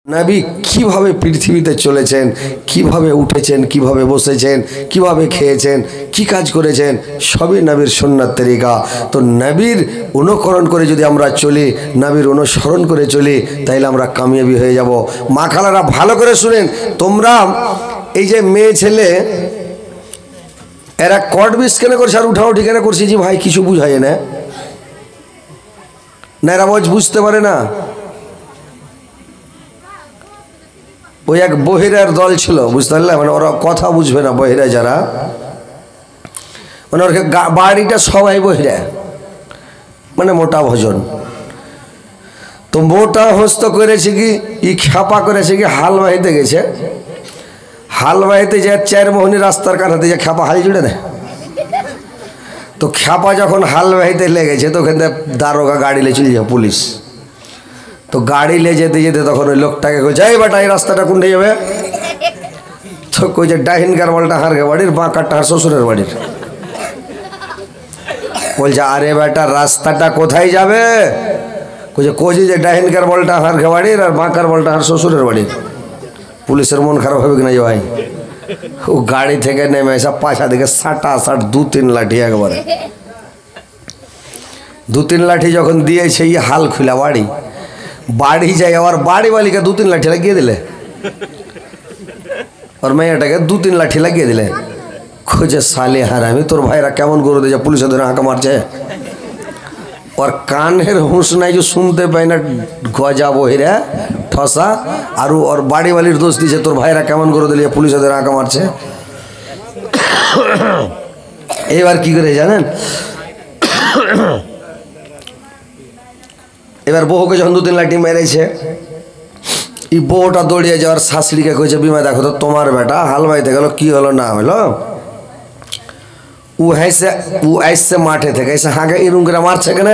নবী কিভাবে পৃথিবীতে চলেছেন, কিভাবে উঠেছেন, কিভাবে বসেছেন, কিভাবে খেয়েছেন, কি কাজ করেছেন, সবই নবীর সুন্নাত তরিকা। তো নবীর অনুকরণ করে যদি আমরা চলি, নবীর অনুসরণ করে চলি, তাইলে আমরা কামিয়াবি হয়ে যাব। মা খালারা ভালো করে শুনেন, তোমরা এই যে মেয়ে ছেলে এরা কট বিষ কেন করছে আর উঠাউঠি কেন করছে, যে ভাই কিছু বুঝায় না, এরা বুঝতে পারে না। ওই এক বহিরার দল ছিল, বুঝতে পারলে, মানে ওরা কথা বুঝবে না, বহিরা যারা, মানে ওর বাড়িটা সবাই বহিরা, মানে মোটা ভোজন। তো মোটা হস্ত করেছে কি, ই খ্যাপা করেছে কি, হাল বাহিতে গেছে, হাল বাহিতে যে 4 মোহনী রাস্তার কানাতে যে খ্যাপা হাল জুড়ে দেয়। তো খ্যাপা যখন হাল বাহিতে লেগেছে, তো ওখান থেকে দারোগা গাড়ি লে চলে যাবে, পুলিশ। তো গাড়ি লে যেতে যেতে তখন ওই লোকটাকে কইছে, এই বেটা এই রাস্তাটা কোনটা যাবে? তো কইছে ডাহিন কারবালটা হারগে বাড়ির, বাঁকারটা হার শ্বশুরের বাড়ির। বলছে আরে বেটা রাস্তাটা কোথায় যাবে? কইছে যে ডাহিন কারবালটা হারগে বাড়ির আর বাঁকার বলটা হার শ্বশুরের বাড়ির। পুলিশের মন খারাপ হবে কিনা যে ভাই, ও গাড়ি থেকে নেমে এসে পাশা দিকে সাটা 2-3 লাঠি একবারে, 2-3 লাঠি যখন দিয়েছে, এই হাল খুলা বাড়ি যায়, আবার বাড়ি বালিকে 2-3 লাঠি লাগিয়ে দিলে, ওর মেয়েটাকে 2-3 লাঠি লাগিয়ে দিলে। খোঁজে সালে হারামি, তোর ভাইরা কেমন করে দিয়েছে, পুলিশে ধরে হাঁকা মারছে, ওর কানের হুঁশ নাই যে শুনতে পাই না, গজা বহিরা ঠসা, আর ওর বাড়ি বালির দোষ দিয়েছে, তোর ভাইরা কেমন করে দিলে, পুলিশে ধরে হাঁকা মারছে। এবার কি করে জানেন, এবার বউকে যখন 2-3 লাঠি মেরেছে, এই বউটা দৌড়িয়ে যাওয়ার শাশুড়িকে কইছে, বিমা দেখো তো তোমার বেটা হাল বাইতে গেল, কি হলো না হলো? ও আইসে মাঠে থেকে এসে হাঁকে এরম করে মারছে কেন?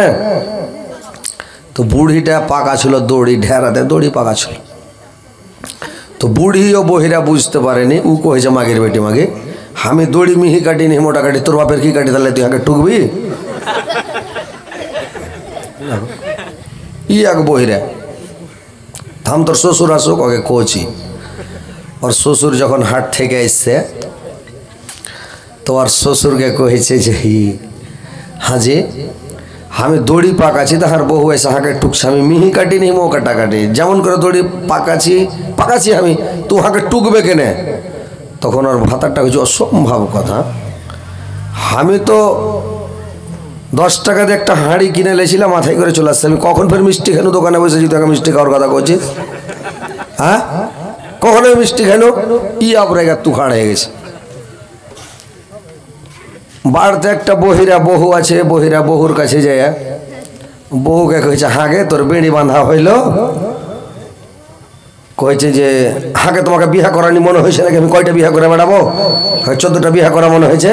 তো বুড়িটা পাকা ছিল, দড়ি ঢেরাতে দড়ি পাকা ছিল। তো বুড়ি ও বহিরা বুঝতে পারেনি, ও কইছে মাগের বেটি মাগে, আমি দড়ি মিহি কাটি নি মোটা কাটি, তোর বাপের কি কাটি, তাহলে তুই হাঁকে টুকবি? ই এক বহিরা, থাম তোর শ্বশুর আসুক, ওকে কোচি। ওর শ্বশুর যখন হাট থেকে এসছে, তো আর শ্বশুরকে কহেছে যে হাজি আমি দড়ি পাকাছি, তাহার বহু এসে হাঁকে টুকছে, আমি মিহি কাটি নি মো কাটা কাটি, যেমন করে দড়ি পাকাছি আমি, তুই হাঁকে টুকবে কেনে? তখন ওর ভাতারটা হয়েছে, অসম্ভব কথা, আমি তো 10 টাকা দিয়ে একটা হাঁড়ি কিনে লেছিলাম, মাথায় করে চলে আসছে, আমি কখন ফের মিষ্টি খেলো দোকানে বসে, যদি তাকে মিষ্টি খাওয়ার কথা করছিস, হ্যাঁ কখনো মিষ্টি খেলো? ই আপনার তু খাড় হয়ে গেছে। বাড়িতে একটা বহিরা বহু আছে, বহিরা বহুর কাছে যায়, বহুকে কইছে, হাঁকে তোর বেড়ি বাঁধা হইল, কইছে যে হাঁকে তোমাকে বিহা করানি মনে হয়েছে নাকি, আমি কয়টা বিহা করে বেড়াবো, 14টা বিহা করা মনে হয়েছে?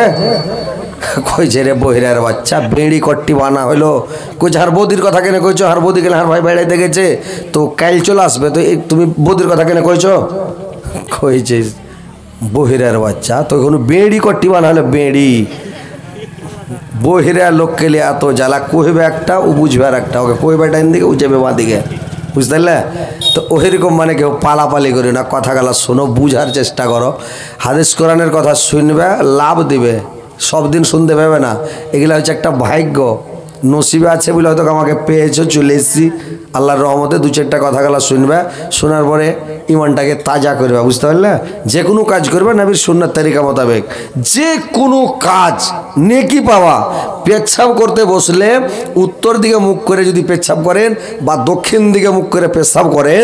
কইছে রে বহিরার বাচ্চা, বেড়ি কট্টি বানা হইলো। কইছে হার বৌদির কথা কেন কইছো? হার বৌদি গেলে হার ভাই বেড়াইতে গেছে, তো কাল চলে আসবে, তো তুমি বৌদির কথা কেন কইছো? কইছে বহিরার বাচ্চা, তো কোনো বেড়ি কট্টি বানা হলো, বেড়ি বহিরা লোককে লিয়ে এত জ্বালা, কইবে একটা ও বুঝবে আর একটা, ওকে কইবে ডাইন দিকে ও যাবে বাঁ দিকে, বুঝতে পারলে? তো ওইরকম মানে কেউ পালাপালি করি না, কথা গালা শোনো, বুঝার চেষ্টা করো, হাদিস কোরআনের কথা শুনবে, লাভ দিবে, সব দিন শুনতে পাবে না, এগুলো হচ্ছে একটা ভাগ্য, নসিবে আছে বলে হয়তো আমাকে পেয়েছো, চলে এসেছি, আল্লাহর রহমতে 2-4টা কথা গালা শুনবে, শোনার পরে ইমানটাকে তাজা করবে, বুঝতে পারলে? যে কোনো কাজ করবে নবীর সুন্নাত তরিকা মোতাবেক, যে কোনো কাজ নেকি পাওয়া। পেচ্ছাপ করতে বসলে উত্তর দিকে মুখ করে যদি পেচ্ছাপ করেন, বা দক্ষিণ দিকে মুখ করে পেচ্ছাপ করেন,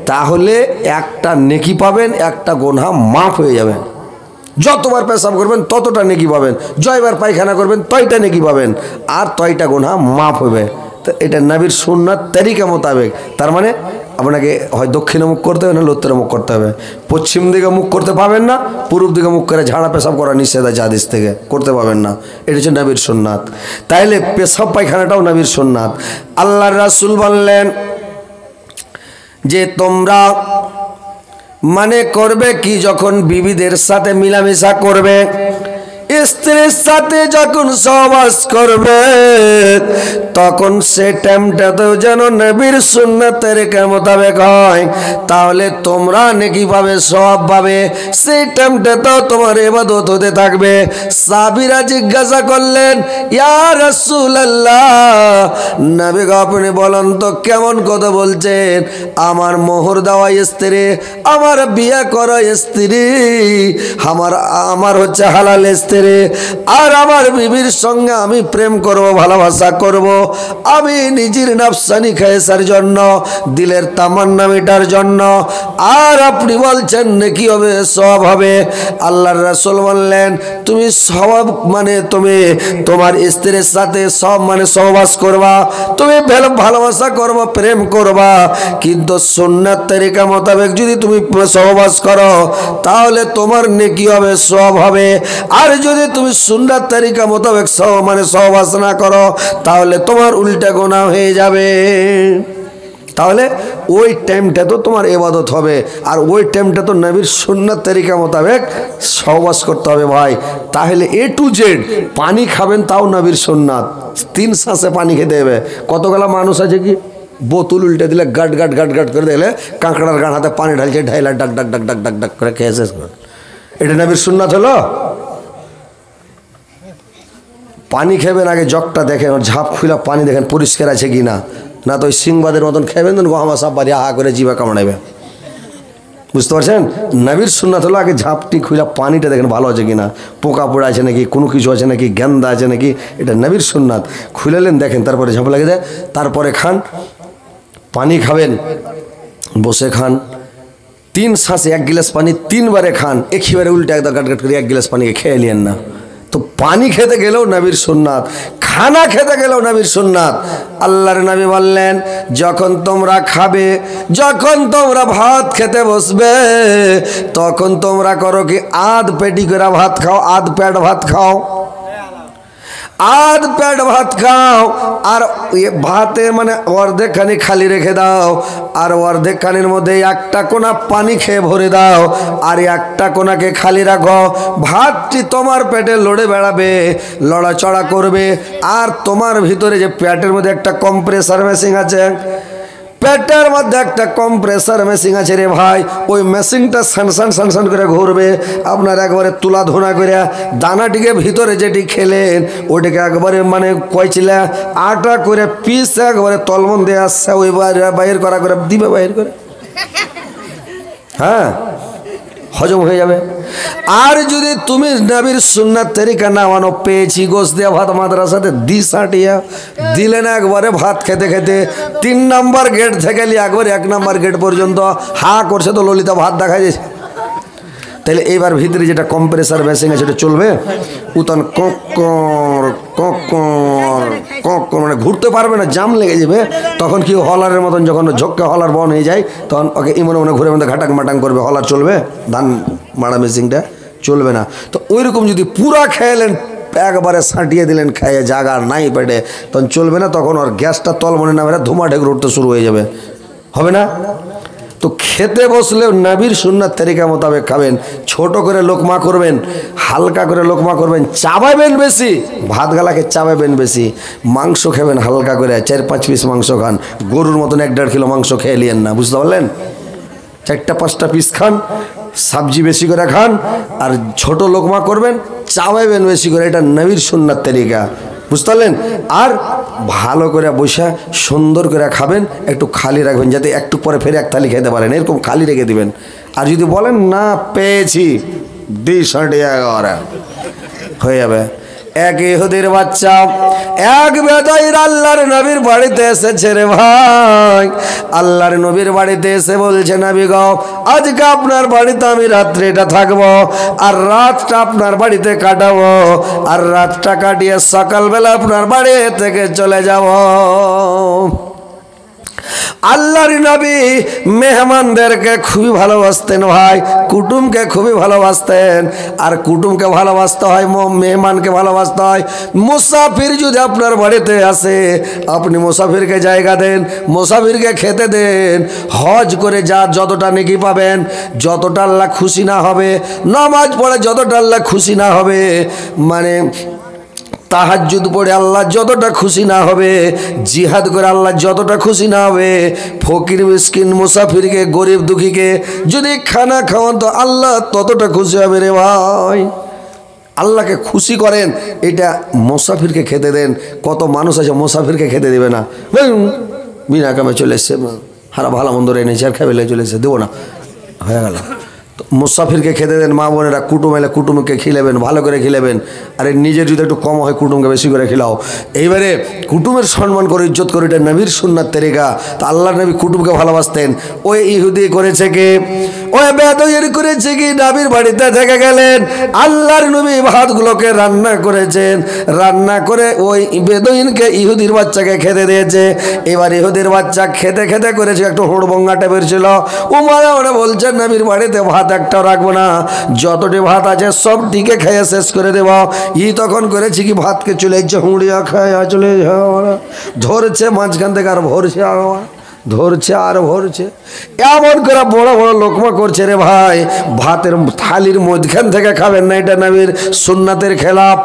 তাহলে একটা নেকি পাবেন, একটা গুনাহ মাফ হয়ে যাবে। যতবার পেশাব করবেন ততটা নেকি পাবেন, জয়বার পায়খানা করবেন তয়টা নেকি পাবেন, আর তয়টা গুনাহ মাফ হবে। তো এটা নবীর সুন্নাত তরিকা মোতাবেক। তার মানে আপনাকে হয় দক্ষিণে মুখ করতে হবে, না উত্তরে মুখ করতে হবে। পশ্চিম দিকে মুখ করতে পাবেন না, পূর্ব দিকে মুখ করে ঝাড়া পেশাব করা নিষেধ আছে হাদিস থেকে, করতে পাবেন না, এটা হচ্ছে নবীর সুন্নাত। তাইলে পেশাব পায়খানাটাও নবীর সুন্নাত। আল্লাহর রাসূল বললেন যে তোমরা মানে করবে কি, যখন বিবিদের সাথে মিলামেশা করবে, স্ত্রীর সাথে যখন সহবাস করবে তখন সে টাইমটাতেও যেন নবীর সুন্নাতের মোতাবেক হয়, তাহলে তোমরা নেকি পাবে, সওয়াব পাবে। সেই টাইমটাতেও তোমার ইবাদত হতে থাকবে। সাহাবীরা জিজ্ঞাসা করলেন, ইয়া রাসূলুল্লাহ, নবী গো আপনি বলেন তো কেমন কথা বলছেন? আমার মোহর দেওয়া স্ত্রী, আমার বিয়ে করা স্ত্রী, আমার হচ্ছে হালাল স্ত্রী, আর আমার বিবির সঙ্গে আমি প্রেম করব, ভালোবাসা করব, আমি নিজের নাফসানি খায়েসার জন্য, দিলের তামান্না মেটার জন্য, আর আপনি বলছেন নেকি হবে, সওয়াব হবে। আল্লাহর রাসূল বললেন, তুমি সওয়াব মানে তুমি তোমার স্ত্রীর সাথে সব মানে সহবাস করবা, তুমি ভালোবাসা করবা, প্রেম করবা, কিন্তু সুন্নাত তরিকা মোতাবেক যদি তুমি সহবাস করো তাহলে তোমার নেকি হবে, সওয়াব হবে। আর যদি তুমি সুন্নাত তরিকা মোতাবেক মানে সহবাস না করো তাহলে তোমার উল্টা গুনাহ হয়ে যাবে। তাহলে ওই টাইমটা তো তোমার ইবাদত হবে, আর ওই টাইমটা তো নবীর সুন্নাত তরিকা মোতাবেক সহবাস করতে হবে ভাই। তাহলে এ টু জেড পানি খাবেন তাও নবীর সুন্নাত, 3 শ্বাসে পানি খেতে হবে। কতগুলা মানুষ আছে কি বোতল উল্টে দিলে গাট গাট গাট গাট করে দিলে কাঁকড়ার গান হাতে পানি ঢালছে, ঢাইলা ডাক ডাক ডাক ডাক ডাক ডাক করে খেয়ে শেষ করে। এটা নবীর সুন্নাত হলো? পানি খাবেন আগে জগটা দেখেন, ওর ঝাঁপ খুলে পানি দেখেন পরিষ্কার আছে কি না, না তো ওই সিংবাদের মতন খাবেন দেন গহমা সাপ বাড়ি হা করে জিভা কামড়াবে। বুঝতে পারছেন? নবীর সুন্নাত হলো আগে ঝাঁপটি খুলে পানিটা দেখেন ভালো আছে কিনা, পোকা পোড়া আছে নাকি, কোনো কিছু আছে নাকি, গেন্দা আছে নাকি, এটা নবীর সুন্নাত। খুলেলেন দেখেন, তারপরে ঝাঁপ লাগে দেয়, তারপরে খান। পানি খাবেন বসে খান, 3 শ্বাসে 1 গ্লাস পানি 3 বারে খান, একেবারে উল্টে একদম গাট গাট করে 1 গ্লাস পানিকে খেয়ে নিয়েন না। তো পানি খেতে গেলেও নবীর সুন্নাত, খানা খেতে গেলেও নবীর সুন্নাত। আল্লাহর নবী বললেন, যখন তোমরা খাবে, যখন তোমরা ভাত খেতে বসবে তখন তোমরা করো কি, আধ পেটি করে ভাত খাও, আধ পেট ভাত খাও, আধ পেট ভাত খাও, আর ভাতে মানে অর্ধেক খানি খালি রেখে দাও, আর অর্ধেক খানির মধ্যে একটা কোনা পানি খেয়ে ভরে দাও, আর একটা কোনাকে খালি রাখো। ভাতটি তোমার পেটে লড়ে বেড়াবে, লড়াচড়া করবে, আর তোমার ভিতরে যে পেটের মধ্যে একটা কম্প্রেসার মেশিন আছে, পেটের মধ্যে একটা কম্প্রেসার মেশিন আছে রে ভাই, ওই মেশিনটা সানসান সানসান করে ঘুরবে। আপনার একবারে তুলা ধোনা করে দানাটিকে ভিতরে যেটি খেলেন ওইটাকে একবারে মানে কইছিলা আটা করে পিস একবারে তলমন দিয়ে আসছে, ওই বাইর করা করে দিবে, বাইর করে, হ্যাঁ হজম হয়ে যাবে। আর যদি তুমি নবীর সুন্নাত তরিকা না মানো, পেয়েছি গোস দেওয়া ভাত মাদ্রাসাতে দিশাটিয়া দিলে না, একবারে ভাত খেতে খেতে 3 নম্বর গেট থেকে একবারে 1 নম্বর গেট পর্যন্ত হা করছে, তো ললিতা ভাত দেখা যাচ্ছে। তাহলে এইবার ভিতরে যেটা কম্প্রেসার মেশিন আছে সেটা চলবে, উতন কক্কর কক্কর কক্কর মানে ঘুরতে পারবে না, জাম লেগে যাবে। তখন কি হলারের মতন যখন ঝোঁককে হলার বন হয়ে যায় তখন ওকে মনে মনে ঘুরে মধ্যে ঘাটাং মাটাং করবে, হলার চলবে, ধান মাড়া মেশিনটা চলবে না। তো ওইরকম যদি পুরা খেলেন, একবারে সাঁটিয়ে দিলেন, খেয়ে জাগা নাই পেটে, তখন চলবে না, তখন ওর গ্যাসটা তল মনে না বেড়ে ধুমা ঢেকুর উঠতে শুরু হয়ে যাবে, হবে না? তো খেতে বসলেও নবীর সুন্নাত তরিকা মোতাবেক খাবেন, ছোট করে লোকমা করবেন, হালকা করে লোকমা করবেন, চাবাবেন বেশি, ভাত গালাকে চাবাবেন বেশি, মাংস খাবেন হালকা করে, 4-5 পিস মাংস খান, গরুর মতন 1-1.5 কিলো মাংস খেয়ে নিয়েন না, বুঝতে পারলেন? 4-5টা পিস খান, সবজি বেশি করে খান, আর ছোট লোকমা করবেন, চাবাবেন বেশি করে, এটা নবীর সুন্নাত তরিকা, বুঝতে পারলেন? আর ভালো করে বসে সুন্দর করে খাবেন, একটু খালি রাখবেন যাতে একটু পরে ফেরে 1 থালি খেতে পারেন, এরকম খালি রেখে দিবেন। আর যদি বলেন না পেয়েছি, 2 হয়ে যাবে। এক ইহুদির বাচ্চা এক বেদুইন আল্লাহর নবীর বাড়িতে এসেছে রে ভাই। আল্লাহর নবীর বাড়িতে এসে বলছে, নবী গো আজকে আপনার বাড়িতে আমি রাত্রিটা থাকবো, আর রাতটা আপনার বাড়িতে কাটাবো, আর রাতটা কাটিয়ে সকালবেলা আপনার বাড়ি থেকে চলে যাব। আল্লাহর নবী মেহমানদেরকে খুবই ভালোবাসতেন ভাই, কুটুমকে খুবই ভালোবাসতেন। আর কুটুমকে ভালোবাসতে হয়, মেহমানকে ভালোবাসতে হয়। মুসাফির যদি আপনার বাড়িতে আসে, আপনি মুসাফিরকে জায়গা দেন, মুসাফিরকে খেতে দেন। হজ করে যা যতটা নেকি পাবেন, যতটা আল্লাহ খুশি না হবে, নামাজ পড়ে যতটা আল্লাহ খুশি না হবে, মানে তাহাজ্জুদ পড়ে আল্লাহ যতটা খুশি না হবে, জিহাদ করে আল্লাহ যতটা খুশি না হবে, ফকির মিসকিন মুসাফিরকে গরিব দুঃখীকে যদি খানা খাওয়ান তো আল্লাহ ততটা খুশি হবে রে ভাই। আল্লাহকে খুশি করেন, এটা মুসাফিরকে খেতে দেন। কত মানুষ আছে মুসাফিরকে খেতে দেবে না, বিনা কামে চলে এসছে, হারা ভালো মন্দ এনেছে আর খাবে চলে এসছে, দেবো না, হয়ে গেল। মুসাফিরকে খেতে দেন। মা বোনেরা কুটুম এলে কুটুমকে খিলেবেন, ভালো করে খিলেবেন। আরে নিজের যদি একটু কম হয় কুটুমকে বেশি করে খিলাও। এইবারে কুটুমের সম্মান করে ইজ্জত করে, এটা নবীর সুন্নাত তরিকা। তা আল্লাহর নবী কুটুমকে ভালোবাসতেন। ওই ইহুদি করেছে কি, ওই বেদুইন করেছে কি, নবীর বাড়িতে থেকে গেলেন, আল্লাহর নবী ভাতগুলোকে রান্না করেছেন, রান্না করে ওই বেদুইনকে ইহুদির বাচ্চাকে খেতে দিয়েছে। এবার ইহুদির বাচ্চা খেতে খেতে করেছে, একটু হুড়বঙ্গা টাইপের ছিল। উমারা ওরা বলছেন নবীর বাড়িতে ভাত একটাও রাখবো না, যতটি ভাত আছে সব দিকে খেয়ে শেষ করে দেব। ই তখন করেছি কি, ভাতকে চলে যাচ্ছে, হুঁড়িয়া খায় চলে ধরছে মাঝখান থেকে আর ভরছে, ধরছে আর ভরছে, এমন করে বড় বড় লোকমা করছে রে ভাই। ভাতের থালির মধ্যখান থেকে খাবেন না, এটা নবীর সুন্নাতের খেলাফ।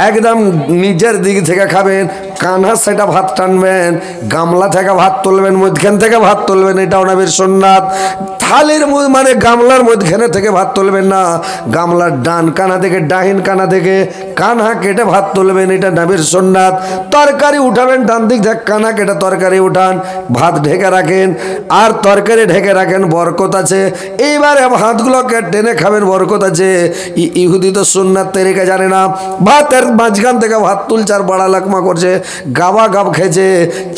একদম নিজের দিক থেকে খাবেন, কানহা সেটা ভাত টানবেন, গামলা থেকে ভাত তুলবেন, মধ্যখান থেকে ভাত তুলবেন, এটাও নবীর সুন্নাত। থালির মানে গামলার মধ্যখানে থেকে ভাত তুলবেন না, গামলার ডান কানা থেকে ডাহিন কানা থেকে কানহা কেটে ভাত তুলবেন, এটা নবীর সুন্নাত। তরকারি উঠাবেন ডান দিক থেকে কানা কেটে তরকারি উঠান, ভাত ঢেকে রাখেন আর তরকারি ঢেকে রাখেন, বরকত আছে। এইবারে ভাতগুলোকে টেনে খাবেন, বরকত আছে। ইহুদি তো সুন্নাত তরিকা জানে না, ভাতের মাঝখান থেকে ভাত তুলছে আর বড়া লাকমা করছে, গাবা গাব খেয়েছে।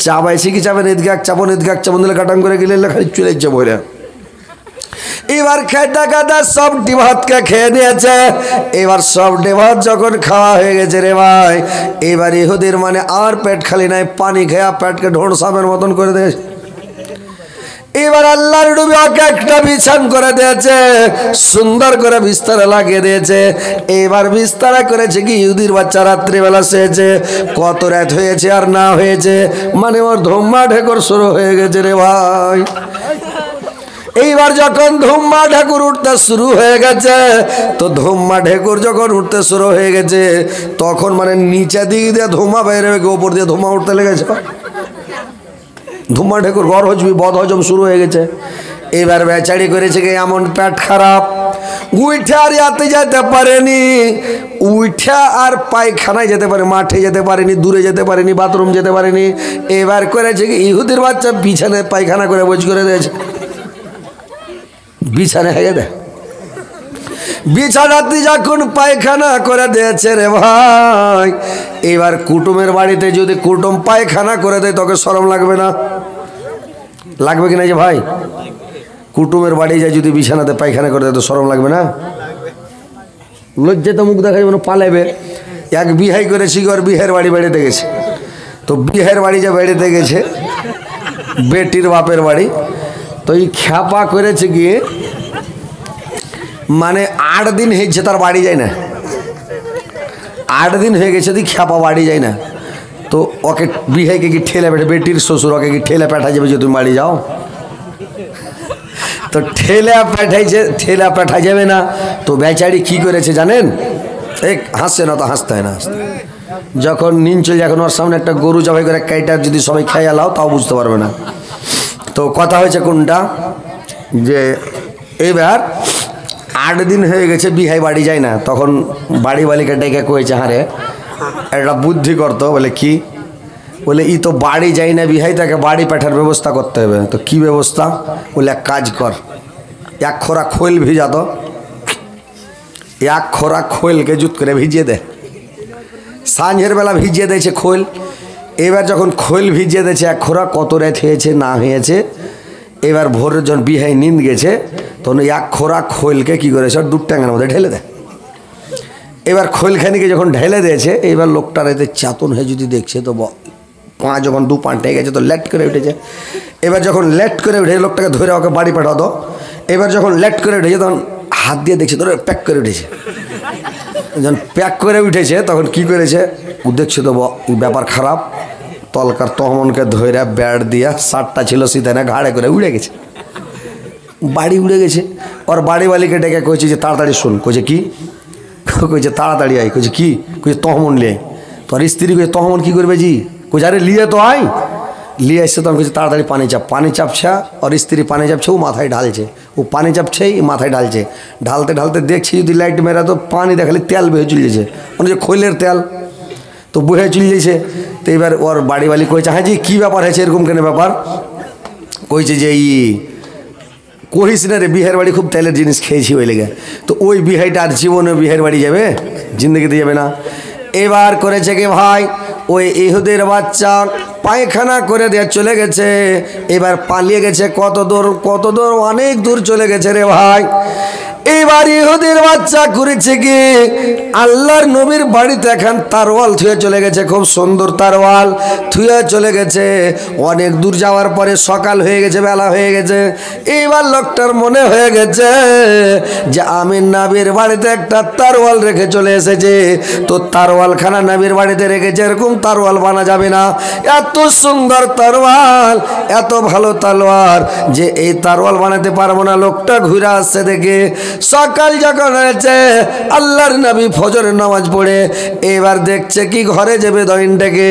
চাবাই শিখি চাবেন, এদিকে এক চাপন এদিকে এক চাপন দিলে কাটাং করে গেলে খালি চলে যাচ্ছে বলে। এবার খেতে খেতে সবটি ভাতকে খেয়ে নিয়েছে। এবার সবটি ভাত যখন খাওয়া হয়ে গেছে রে ভাই, এবার ইহুদির মানে আর পেট খালি নাই, পানি খেয়া পেটকে ঢোড়সামের মতন করে দিয়েছে। এবার আল্লাহর নবী ওকে একটা বিছান করে দিয়েছে, সুন্দর করে বিস্তারা লাগিয়ে দিয়েছে। এবার বিস্তারা করেছে কি, ইহুদির বাচ্চা রাত্রিবেলা শুয়েছে, কত রাত হয়েছে আর না হয়েছে, মানে ওর ধুম্মা ঢেকর শুরু হয়ে গেছে রে ভাই। এইবার যখন ধুম্মা ঢেকুর উঠতে শুরু হয়ে গেছে, তো ধুম্মা ঢেকুর যখন উঠতে শুরু হয়ে গেছে, তখন মানে নিচে দিক দিয়ে ধুম্মা বাইরে ওপর দিয়ে ধুম্মা উঠতে লেগেছে। ধুম্মা ঢেকুর ঘর হজবি বদ হজম শুরু হয়ে গেছে। এবার বেচারি করেছে কি, এমন পেট খারাপ, উঠে আর ইয়াতে যেতে পারেনি, উঠে আর পায়খানায় যেতে পারে, মাঠে যেতে পারেনি, দূরে যেতে পারেনি, বাথরুম যেতে পারেনি। এবার করেছে কি, ইহুদির বাচ্চা বিছানায় পায়খানা করে বোঝ করে দিয়েছে, বিছানা হেগে দেয়। বিছানাতে যখন পায়খানা করে দিয়েছে রে ভাই, এবার কুটুমের বাড়িতে যদি কুটুম পায়খানা করে দেয়, তোকে শরম লাগবে না? লাগবে কিনা যে ভাই? কুটুমের বাড়ি যায় যদি বিছানাতে পায়খানা করে দেয় তো শরম লাগবে না? লজ্জা তো মুখ দেখা যাবে না, পালাবে। এক বিহাই করেছি, ওর বিহের বাড়ি বেড়াতে গেছে, তো বিহের বাড়ি যে বেড়াতে গেছে বেটির বাপের বাড়ি, তো এই খ্যাপা করেছে গিয়ে, মানে 8 দিন হয়েছে তার বাড়ি যায় না, 8 দিন হয়ে গেছে তুই খ্যাপা বাড়ি যায় না। তো ওকে বিহাইকে কি ঠেলে পেটে, বেটির শ্বশুর ওকে কি ঠেলে পেঠা যাবে যে তুমি বাড়ি যাও? তো ঠেলে পেঠা যাবে না। তো বেচারি কি করেছে জানেন? এক হাসছে না, তো হাসতে হয় না, হাসতে যখন নিন চলে, এখন ওর সামনে একটা গরু জবাই করে কাইটা যদি সবাই খাইয়া লাও তাও বুঝতে পারবে না। তো কথা হয়েছে কোনটা, যে এবার 8 দিন হয়ে গেছে বিহাই বাড়ি যায় না, তখন বাড়ি বালিকা ডেকে কয়েছে, হারে একটা বুদ্ধি করতো। বলে কি? বলে ই তো বাড়ি যায় না বিহাই, তাকে বাড়ি পাঠার ব্যবস্থা করতে হবে। তো কি ব্যবস্থা? বলে এক কাজ কর, 1 খোরা খোল ভিজা, তো 1 খোরা খোলকে জুত করে ভিজিয়ে দে। সাঁঝের বেলা ভিজিয়ে দিয়েছে খোল। এবার যখন খোল ভিজিয়ে দিয়েছে 1 খোরা, কত রাত হয়েছে না হয়েছে, এবার ভোরের যখন বিহাই নিন্দ গেছে, তখন 1 খোরা খোলকে কী করেছে, ওর 2 ট্যাঙ্গার মধ্যে ঢেলে দেয়। এবার খোলখানিকে যখন ঢেলে দিয়েছে, এবার লোকটার এতে চাতন হয়ে যদি দেখছে, তো পা যখন 2 পা টেকে গেছে, তো লেট করে উঠেছে। এবার যখন লেট করে উঠে লোকটাকে ধরে ওকে বাড়ি পাঠাতো, এবার যখন লেট করে উঠেছে তখন হাত দিয়ে দেখছে ধরে প্যাক করে উঠেছে। যখন প্যাক করে উঠেছে তখন কি করেছে, ও দেখছে তো ব্যাপার খারাপ, তলকার তহমনকে ধরে ব্যাট দিয়া শার্টটা ছিল সিতানে ঘাড়ে করে উড়ে গেছে, বাড়ি উড়ে গেছে। ওর বাড়িওয়ালিকে ডেকে কইছে যে তাড়াতাড়ি শুন। কইছে কি? কইছে তাড়াতাড়ি আয়। কইছে কি? কইছে তহমন লিয়ে। তোর স্ত্রী কইছে তহমন কি করবে জি? কইছে আরে লিয়ে তো আয়। লিয়ে আসছে তখন কইছে তাড়াতাড়ি পানি চাপ। পানি চাপছা, ওর স্ত্রী পানি চাপছে, ও মাথায় ঢালছে, ও পানি চাপছেই মাথায় ঢালছে। ঢালতে ঢালতে দেখছি যদি লাইট মেরা তো পানি দেখালে তেল বেয়ে চলেছে, মানে যে খৈলের তেল, তো বহে চলেছে। তো এবার ওর বাড়িওয়ালি কইছে হ্যাঁ জি কী ব্যাপার হয়েছে, এরকম কেন ব্যাপার? কইছে যে কহিস না রে, বিহার বাড়ি খুব তেলের জিনিস খেয়েছি ওই লেগে। তো ওই বিহাইটা আর জীবনে বিহার বাড়ি যাবে? জিন্দগিতে যাবে না। এবার করেছে কি ভাই, ওই ইহুদের বাচ্চা পায়খানা করে দিয়ে চলে গেছে। এবার পালিয়ে গেছে কত দূর, কত দূর, অনেক দূর চলে গেছে রে ভাই। এবার ইহুদের বাচ্চা করেছে কি, আল্লাহর নবীর বাড়িতে এখন তারওয়াল থুয়ে চলে গেছে, খুব সুন্দর তারওয়াল থুয়ে চলে গেছে। অনেক দূর যাওয়ার পরে সকাল হয়ে গেছে, বেলা হয়ে গেছে। এবার লোকটার মনে হয়ে গেছে যে আমি নবীর বাড়িতে একটা তারওয়াল রেখে চলে এসেছে, তো তারওয়ালখানা নবীর বাড়িতে রেখেছে, এরকম তারওয়াল বানা যাবে না। এত সুন্দর তারওয়াল, এত ভালো তালোয়ার যে এই তারওয়াল বানাতে পারবো না। লোকটা ঘুরে আসছে দেখে সকাল যখন হয়েছে, আল্লাহর নবী ফজরের নামাজ পড়ে এবার দেখছে কি ঘরে যে বেদইনটাকে,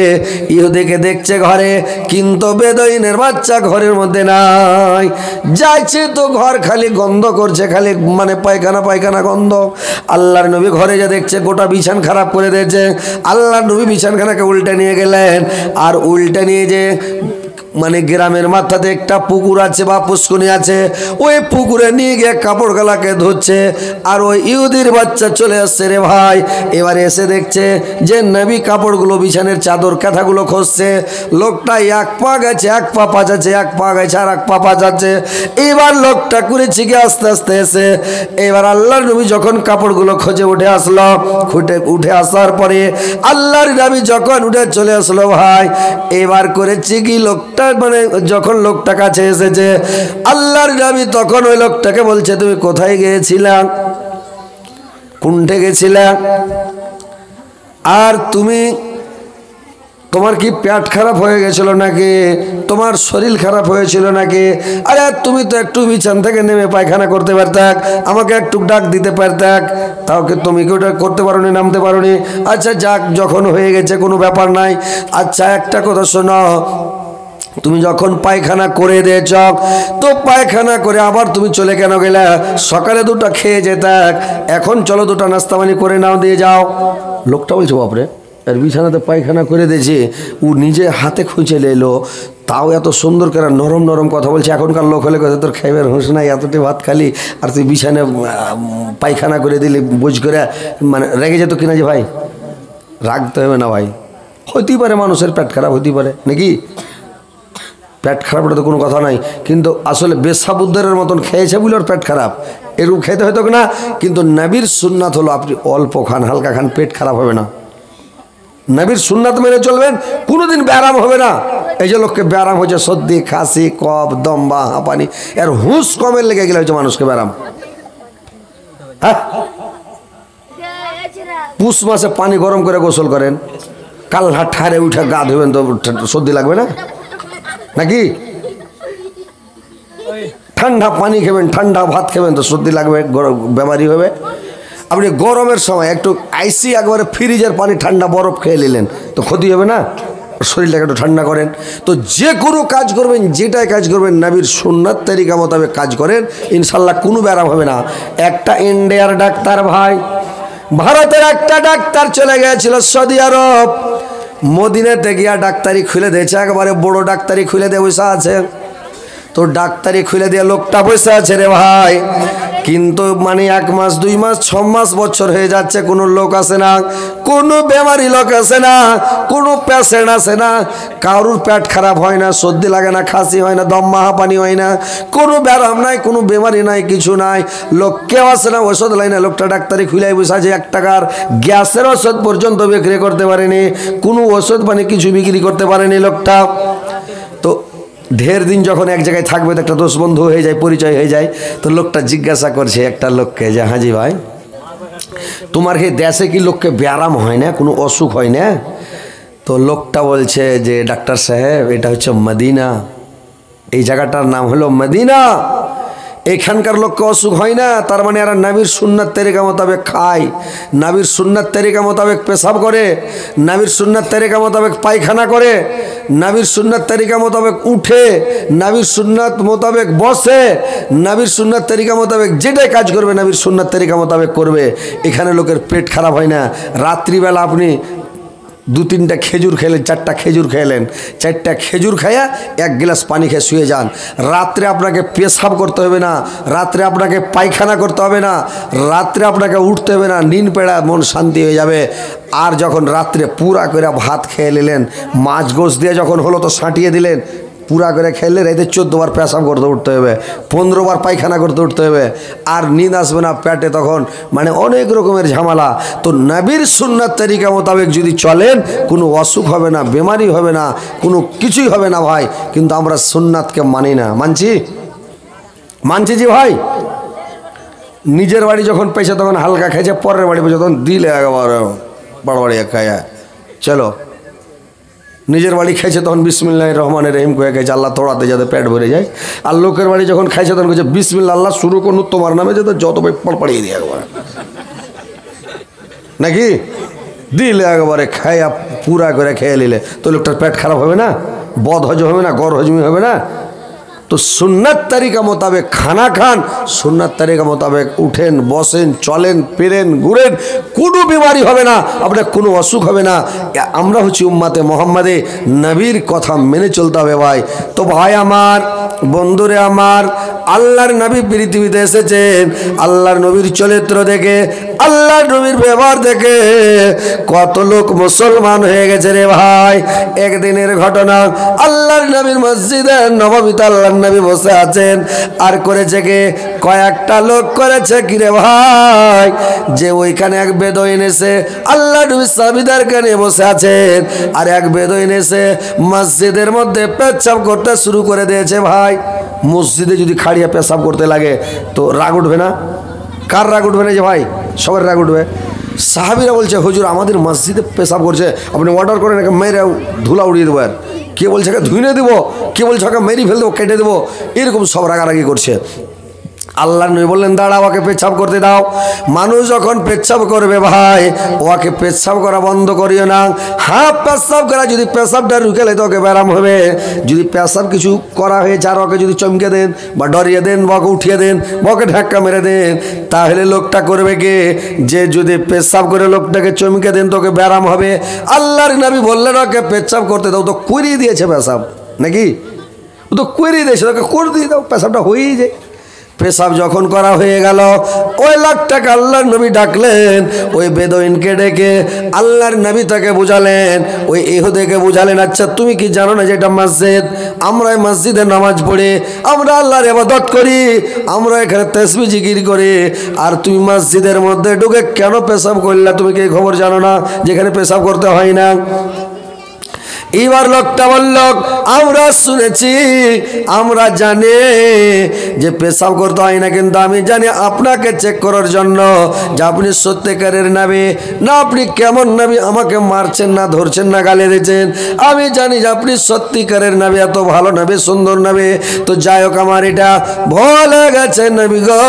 ইহুদিকে দেখছে ঘরে, কিন্তু বেদইনের বাচ্চা ঘরের মধ্যে নাই। যাইছে তো ঘর খালি গন্ধ করছে, খালি মানে পায়খানা পায়খানা গন্ধ। আল্লাহর নবী ঘরে যা দেখছে গোটা বিছান খারাপ করে দিয়েছে। আল্লাহর নবী বিছানখানাকে উল্টে নিয়ে গেলেন, আর উল্টে নিয়ে যে মানে গ্রামের মাথাতে একটা পুকুর আছে বা পুষ্কুনি আছে, ওই পুকুরে নিয়ে গিয়ে কাপড় গালাকে ধুচ্ছে। আর ওই ইহুদির বাচ্চা চলে আসছে রে ভাই। এবারে এসে দেখছে যে নবী কাপড়গুলো বিছানের চাদর কাঁথাগুলো খসছে। লোকটা এক পা গেছে, এক পা পাচাচ্ছে, এক পা গেছে আর এক পা পাচাচ্ছে। এবার লোকটা করেছে কি আস্তে আস্তে এসে এবার আল্লাহর নবী যখন কাপড়গুলো খোঁজে উঠে আসলো, উঠে আসার পরে আল্লাহর নবী যখন উঠে চলে আসলো ভাই, এবার করেছে কি লোকটা মানে যখন লোকটা কাছে এসেছে আল্লাহর নবী তখন ওই লোকটাকে বলছে তুমি কোথায় গিয়েছিলা, কুণ্ঠে গেছিলা, আর তুমি তোমার কি পেট খারাপ হয়ে গেছিল নাকি, তোমার শরীর খারাপ হয়েছিল নাকি? আরে তুমি তো একটু বিছান থেকে নেমে পায়খানা করতে পারতাক, আমাকে একটু ডাক দিতে পারতাক, তাও কি তুমি কি ওটা করতে পারো নি, নামতে পারো নি? আচ্ছা যাক, যখন হয়ে গেছে কোনো ব্যাপার নাই। আচ্ছা একটা কথা শোনো, তুমি যখন পায়খানা করে দিয়েছ, তো পায়খানা করে আবার তুমি চলে কেন গেলে? সকালে দুটো খেয়ে যেতাক, এখন চলো দুটো নাস্তা পানি করে নাও, দিয়ে যাও। লোকটা বলছে বাপরে, আর বিছানাতে পায়খানা করে দিয়েছে, ও নিজে হাতে খুঁজে এলো, তাও এত সুন্দর করে নরম নরম কথা বলছে। এখনকার লোক হলে কথা তোর খাইবার হুঁশ নাই, এতটি ভাত খালি আর তুই বিছানে পায়খানা করে দিলি, বুঝ করে মানে রেগে যেত কিনা? যে ভাই রাখতে হবে না ভাই, হইতেই পারে মানুষের পেট খারাপ হইতেই পারে নাকি, পেট খারাপ ওটা তো কোনো কথা নাই, কিন্তু আসলে বেসাবুদ্দারের মতন খেয়েছে বলে ওর পেট খারাপ, এরকম খেতে হয়তো না। কিন্তু নবীর সুন্নাত হলো আপনি অল্প খান, হালকা খান, পেট খারাপ হবে না। নবীর সুন্নাত মেনে চলবেন, কোনোদিন ব্যারাম হবে না। এই যে লোককে ব্যারাম হয়েছে, সর্দি খাসি কফ দম বা হাঁপানি, এর হুঁশ কমের লেগে গেলে হচ্ছে মানুষকে ব্যারাম। হ্যাঁ, পুষ মাসে পানি গরম করে গোসল করেন, কাল্লা ঠারে উঠে গা ধুবেন তো সর্দি লাগবে না নাকি? ঠান্ডা পানি খাবেন, ঠান্ডা ভাত খাবেন তো সর্দি লাগবে, বেমারি হবে। আপনি গরমের সময় একটু আইসি একবারে ফ্রিজের পানি ঠান্ডা বরফ খেয়ে নিলেন তো ক্ষতি হবে না? শরীরটাকে একটু ঠান্ডা করেন। তো যে কোনো কাজ করবেন, যেটাই কাজ করবেন নবীর সুন্নাত তরিকা মোতাবেক কাজ করেন, ইনশাল্লাহ কোনো ব্যারাম হবে না। একটা ইন্ডিয়ার ডাক্তার ভাই, ভারতের একটা ডাক্তার চলে গিয়েছিল সৌদি আরব, মদিনাতে গিয়া ডাক্তারি খুলে দিয়েছে, একবারে বড় ডাক্তারি খুলে দিয়ে বসে আছে। তো ডাক্তারি খুলে দিয়ে লোকটা বসে আছে রে ভাই, কিন্তু মানে 1 মাস 2 মাস 6 মাস বছর হয়ে যাচ্ছে, কোনো লোক আসে না, কোনো বেমারি লোক আসে না, কোনো পেশেন্ট আসে না, কারুর পেট খারাপ হয় না, সর্দি লাগে না, খাসি হয় না, দম হাঁপানি হয় না, কোনো ব্যারাম নাই, কোনো বেমারি নাই, কিছু নাই, লোক কেউ আসে না, ওষুধ লাই না। লোকটা ডাক্তারি খুলে বসে আছে, 1 টাকার গ্যাসের ওষুধ পর্যন্ত বিক্রি করতে পারেনি, কোনো ওষুধ মানে কিছু বিক্রি করতে পারেনি লোকটা। তো ঢের দিন যখন এক জায়গায় থাকবে তো একটা দোষ বন্ধু হয়ে যায়, পরিচয় হয়ে যায়। তো লোকটা জিজ্ঞাসা করছে একটা লোককে যে হাজি ভাই তোমার কি দেশে কি লোককে ব্যারাম হয় না, কোনো অসুখ হয় না? তো লোকটা বলছে যে ডাক্তার সাহেব এটা হচ্ছে মদিনা, এই জায়গাটার নাম হলো মদিনা, এখানকার লোককে অসুখ হয় না। তার মানে এরা নবীর সুন্নাত তরিকা মোতাবেক খায়, নবীর সুন্নাত তরিকা মোতাবেক পেশাব করে, নবীর সুন্নাত তরিকা মোতাবেক পায়খানা করে, নবীর সুন্নাত তরিকা মোতাবেক উঠে, নবীর সুন্নাত মোতাবেক বসে, নবীর সুন্নাত তরিকা মোতাবেক যেটাই কাজ করবে নবীর সুন্নাত তরিকা মোতাবেক করবে। এখানে লোকের পেট খারাপ হয় না। রাত্রিবেলা আপনি 2-3টা খেজুর খেলেন, 4টা খেজুর খেলেন, 4টা খেজুর খাইয়া 1 গ্লাস পানি খেয়ে শুয়ে যান। রাত্রে আপনাকে পেশাব করতে হবে না, রাত্রে আপনাকে পায়খানা করতে হবে না, রাত্রে আপনাকে উঠতে হবে না, নিন পেড়া মন শান্তি হয়ে যাবে। আর যখন রাত্রে পুরা করে ভাত খেয়ে নিলেন, মাছ গোশ দিয়ে যখন হলো তো সাঁটিয়ে দিলেন, পুরা করে খেলে রাইতে 14 বার পেশাব করতে উঠতে হবে, 15 বার পায়খানা করতে উঠতে হবে, আর নিদ আসবে না পেটে, তখন মানে অনেক রকমের ঝামেলা। তো নবীর সুন্নাত তরিকা মোতাবেক যদি চলেন কোনো অসুখ হবে না, বেমারি হবে না, কোনো কিছুই হবে না ভাই। কিন্তু আমরা সুন্নাতকে মানি না। মানছি জি ভাই। নিজের বাড়ি যখন পেয়েছে তখন হালকা খেয়েছে, পরের বাড়ি পেয়েছে তখন দিলে একেবারে বাড়বাড়িয়া খায়া চলো। নিজের বাড়ি খাইছে তখন বিসমিল্লাহির রহমানির রহিম কয়ে গেছে আল্লাহ তোড়াতে যাতে পেট ভরে যায়। আর লোকের বাড়ি যখন খাইছে তখন কইছে বিসমিল্লাহ আল্লাহ শুরু করুন তোমার নামে যাতে যত ভাই পড়পাড়িয়ে দিয়ে একবার নাকি দিলে একেবারে খাইয়া পুরা করে খেয়ে নিলে তো লোকটার পেট খারাপ হবে না, বদ হজম হবে না, গড় হজমি হবে না। তো সুন্নাত তরিকা মোতাবেক খানা খান, সুন্নাত তরিকা মোতাবেক উঠেন, বসেন, চলেন, ফিরেন, ঘুরেন, কোনো বিমারি হবে না, আপনার কোনো অসুখ হবে না। আমরা হচ্ছি উম্মাতে মোহাম্মদে, নবীর কথা মেনে চলতে হবে ভাই। তো ভাই আমার, বন্ধুরে আমার, আল্লাহর নবী পৃথিবীতে এসেছেন, আল্লাহর নবীর চরিত্র দেখে, আল্লাহর নবীর ব্যবহার দেখে কত লোক মুসলমান হয়ে গেছে রে ভাই। একদিনের ঘটনা, আল্লাহর নবীর মসজিদে নববীতে আল্লাহর নবী বসে আছেন, আর করেছে কে কয়েকটা লোক করেছে কি রে ভাই, যে ওইখানে এক বেদুইন এসে আল্লাহর নবীর সাহাবীদেরকে নিয়ে বসে আছেন, আর এক বেদুইন এসে মসজিদের মধ্যে পেচ্ছাপ করতে শুরু করে দিয়েছে ভাই। মসজিদে যদি খাড়িয়া পেশাব করতে লাগে তো রাগ উঠবে না? কার রাগ উঠবে না যে ভাই? সবার রাগ উঠবে। সাহাবীরা বলছে হুজুর আমাদের মসজিদে পেশাব করছে, আপনি অর্ডার করেন একে মেরে ধুলা উড়িয়ে দেবো। আর কে বলছে একে ধুইনে দেবো, কে বলছে ওকে মেরে ফেলে দেবো, কেটে দেবো, এরকম সব রাগারাগি করছে। আল্লাহ নবী বললেন দাঁড়াও, ওকে পেচ্ছাব করতে দাও। মানুষ যখন পেচ্ছাব করবে ভাই, ওকে পেচ্ছাব করা বন্ধ করিও না। হ্যাঁ, পেচ্ছাব করা যদি পেশাবটা রুকেলে তো ওকে ব্যারাম হবে। যদি পেশাব কিছু করা হয়েছে আর ওকে যদি চমকে দেন বা ডরিয়ে দেন বা ওকে উঠিয়ে দেন বা ওকে ধাক্কা মেরে দেন, তাহলে লোকটা করবে কে? যে যদি পেশাব করে লোকটাকে চমকে দেন তো ওকে ব্যারাম হবে। আল্লাহর নবী বললেন ওকে পেচ্ছাব করতে দাও, তো করিয়ে দিয়েছে পেশাব নাকি? ও তো করিয়ে দিয়েছে, ওকে করে দিয়ে দাও, পেশাবটা হয়েই যায়। পেশাব যখন করা হয়ে গেল, ওই লোকটাকে আল্লাহর নবী ডাকলেন, ওই বেদুইনকে ডেকে আল্লাহর নবী তাকে বুঝালেন, ওই ইহুদিকে বুঝালেন, আচ্ছা তুমি কি জানো না যে এটা মসজিদ? আমরা এই মসজিদে নামাজ পড়ি, আমরা আল্লাহর ইবাদত করি, আমরা এখানে তাসবিহ জিকির করি, আর তুমি মসজিদের মধ্যে ঢুকে কেন পেশাব করলা? তুমি কি খবর জানো না যেখানে পেশাব করতে হয় না? এবার লোকটা বলল আমরা শুনেছি, আমরা জানি যে পেশাব করতে হয় না, কিন্তু আমি জানি আপনাকে চেক করার জন্য যে আপনি সত্যিকারের নবী না আপনি কেমন নবী, আমাকে মারছেন না, ধরছেন না, গালি দিচ্ছেন। আমি জানি যে আপনি সত্যিকারের নবী, এত ভালো নবী, সুন্দর নবী। তো যাই হোক, আমার এটা ভুলে গেছে নবী গো।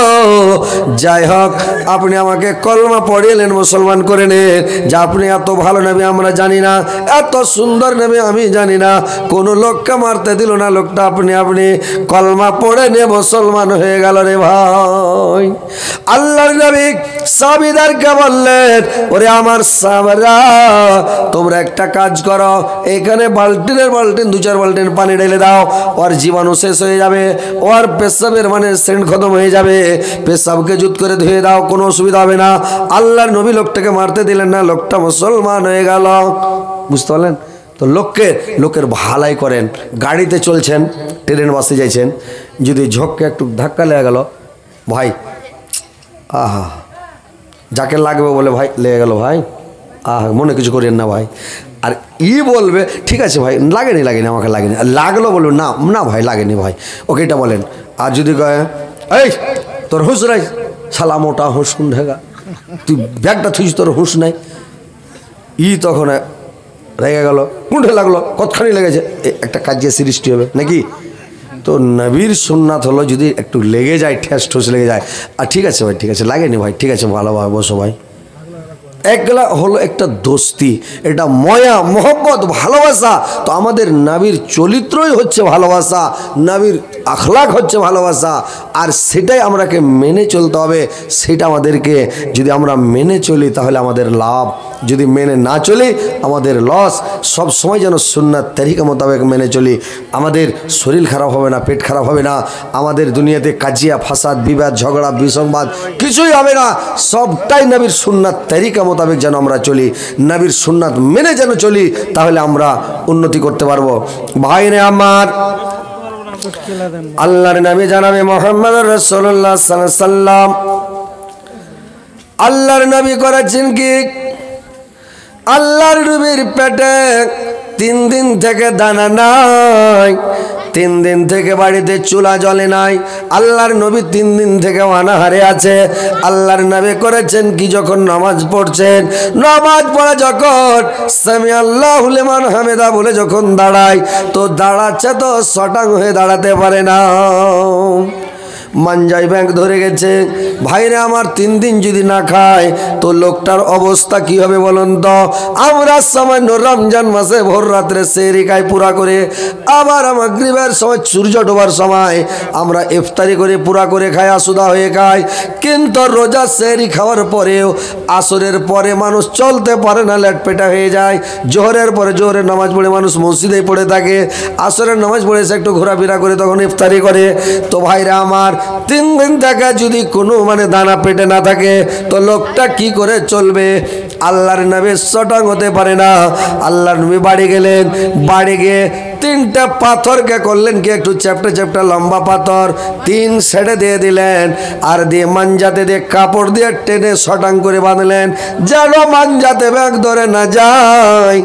যাই হোক, আপনি আমাকে কলমা পড়িয়েলেন, মুসলমান করে নেন, যে আপনি এত ভালো নবী আমরা জানি না, এত সুন্দর নবী আমি জানি না। কোন লোককে মারতে দিল না, লোকটা আপনি কলমা পড়ে নিয়ে মুসলমান হয়ে গেল রে ভাই। আল্লাহর নবী সাহাবীদেরকে বললেন, ওরে আমার সাহাবারা, তোমরা একটা কাজ করো, এখানে বালতিনের বালতিন 2-4 বালতিন পানি ঢেলে দাও, ওর জীবাণু শেষ হয়ে যাবে, ওর পেশাবের মানে সেন্ট খতম হয়ে যাবে, পেশাবকে জুত করে ধুয়ে দাও, কোনো অসুবিধা হবে না। আল্লাহর নবী লোকটাকে মারতে দিলেন না, লোকটা মুসলমান হয়ে গেল। বুঝতে পারলেন তো? লোকের ভালাই করেন। গাড়িতে চলছেন, ট্রেন বাসে যাইছেন, যদি ঝোঁককে একটু ধাক্কা লেগে গেল, ভাই আহা, যাকে লাগবে বলে ভাই লেগে গেল ভাই, আহা, মনে কিছু করেন না ভাই। আর বলবে ঠিক আছে ভাই লাগেনি আমাকে লাগেনি, আর লাগলো বলবে না না ভাই লাগেনি ভাই, ওকে এটা বলেন। আর যদি কয় এই তোর হুঁশ নাই, শালা মোটা হুঁশ কোন ঢেগা, তুই ব্যাগটা থুইস তোর হুঁশ নাই, তখন রেগে গেল, কোনটা লাগলো কতখানি লেগেছে, একটা কাজিয়া সৃষ্টি হবে নাকি। তো নবীর সুন্নাত হলো যদি একটু লেগে যায়, ঠেস ঠুস লেগে যায়, আর ঠিক আছে ভাই ঠিক আছে লাগেনি ভাই ঠিক আছে ভালোভাবে বসো ভাই, একলা হলো একটা দোস্তি, এটা ময়া মোহব্বত ভালোবাসা। তো আমাদের নবীর চরিত্রই হচ্ছে ভালোবাসা, নবীর আখলাক হচ্ছে ভালোবাসা, আর সেটাই আমরাকে মেনে চলতে হবে। সেটা আমাদেরকে যদি আমরা মেনে চলি তাহলে আমাদের লাভ, যদি মেনে না চলি আমাদের লস। সব সময় যেন সুন্নাত তরিকা মোতাবেক মেনে চলি, আমাদের শরীর খারাপ হবে না, পেট খারাপ হবে না, আমাদের দুনিয়াতে কাজিয়া ফাসাদ বিবাদ ঝগড়া বিসংবাদ কিছুই হবে না। সবটাই নবীর সুন্নাত তরিকা মোতাবেক যেন আমরা চলি, নবীর সুন্নাত মেনে যেন চলি, তাহলে আমরা উন্নতি করতে পারবো। ভাইরে আমার, আল্লাহর নবী জানাবে মুহাম্মদ রাসূলুল্লাহ সাল্লাল্লাহু আলাইহি সাল্লাম, আল্লাহর নবী করেছেন কি, আল্লাহর নবীর পেটে 3 দিন থেকে দানা নাই, 3 দিন থেকে বাড়িতে চুলা জ্বলে নাই, আল্লাহর নবী 3 দিন থেকে অনাহারে আছে। আল্লাহর নবী করেছেন কি, যখন নামাজ পড়ছেন, নামাজ পড়ে যখন সামি আল্লাহু লিমান হামিদা বলে যখন দাঁড়ায়, তো দাঁড়াচ্ছে তো শটাং হয়ে দাঁড়াতে পারে না, মানজাই ব্যাংক ধরে গেছে। ভাইরে আমার 3 দিন যদি না খায় তো লোকটার অবস্থা কি হবে বলুন তো। আমরা সামান্য রমজান মাসে ভোর রাত্রে সেহরি খাই পুরা করে, আবার মাগরিবের সময় সূর্য ডোবার সময় আমরা ইফতারি করে পুরা করে খাই, আসুদা হয়ে খাই। কিন্তু রোজা সেহরি খাওয়ার পরেও আসরের পরে মানুষ চলতে পারে না, লেটপেটা হয়ে যায়। জোহরের পরে জোহরের নামাজ পড়ে মানুষ মসজিদে পড়ে থাকে, আসরের নামাজ পড়ে এসে একটু ঘোরাফেরা করে তখন ইফতারি করে। তো ভাইরা আমার 3 দিন থেকে যদি কোনো দানা পেটে না থাকে তো লোকটা কি করে চলবে। আল্লাহর নবী শটাং হতে পারে না। আল্লাহর নবী বাড়ি গেলেন, বাড়ি গিয়ে 3টা পাথরকে করলেন কি, একটু চ্যাপটা চ্যাপটা লম্বা পাথর 3 সাইডে দিয়ে দিলেন, আর দিয়ে মাঞ্জাতে দিয়ে কাপড় দিয়ে টেনে শটাং করে বাঁধলেন, যেন মাঞ্জাতে ব্যাগ ধরে না যায়।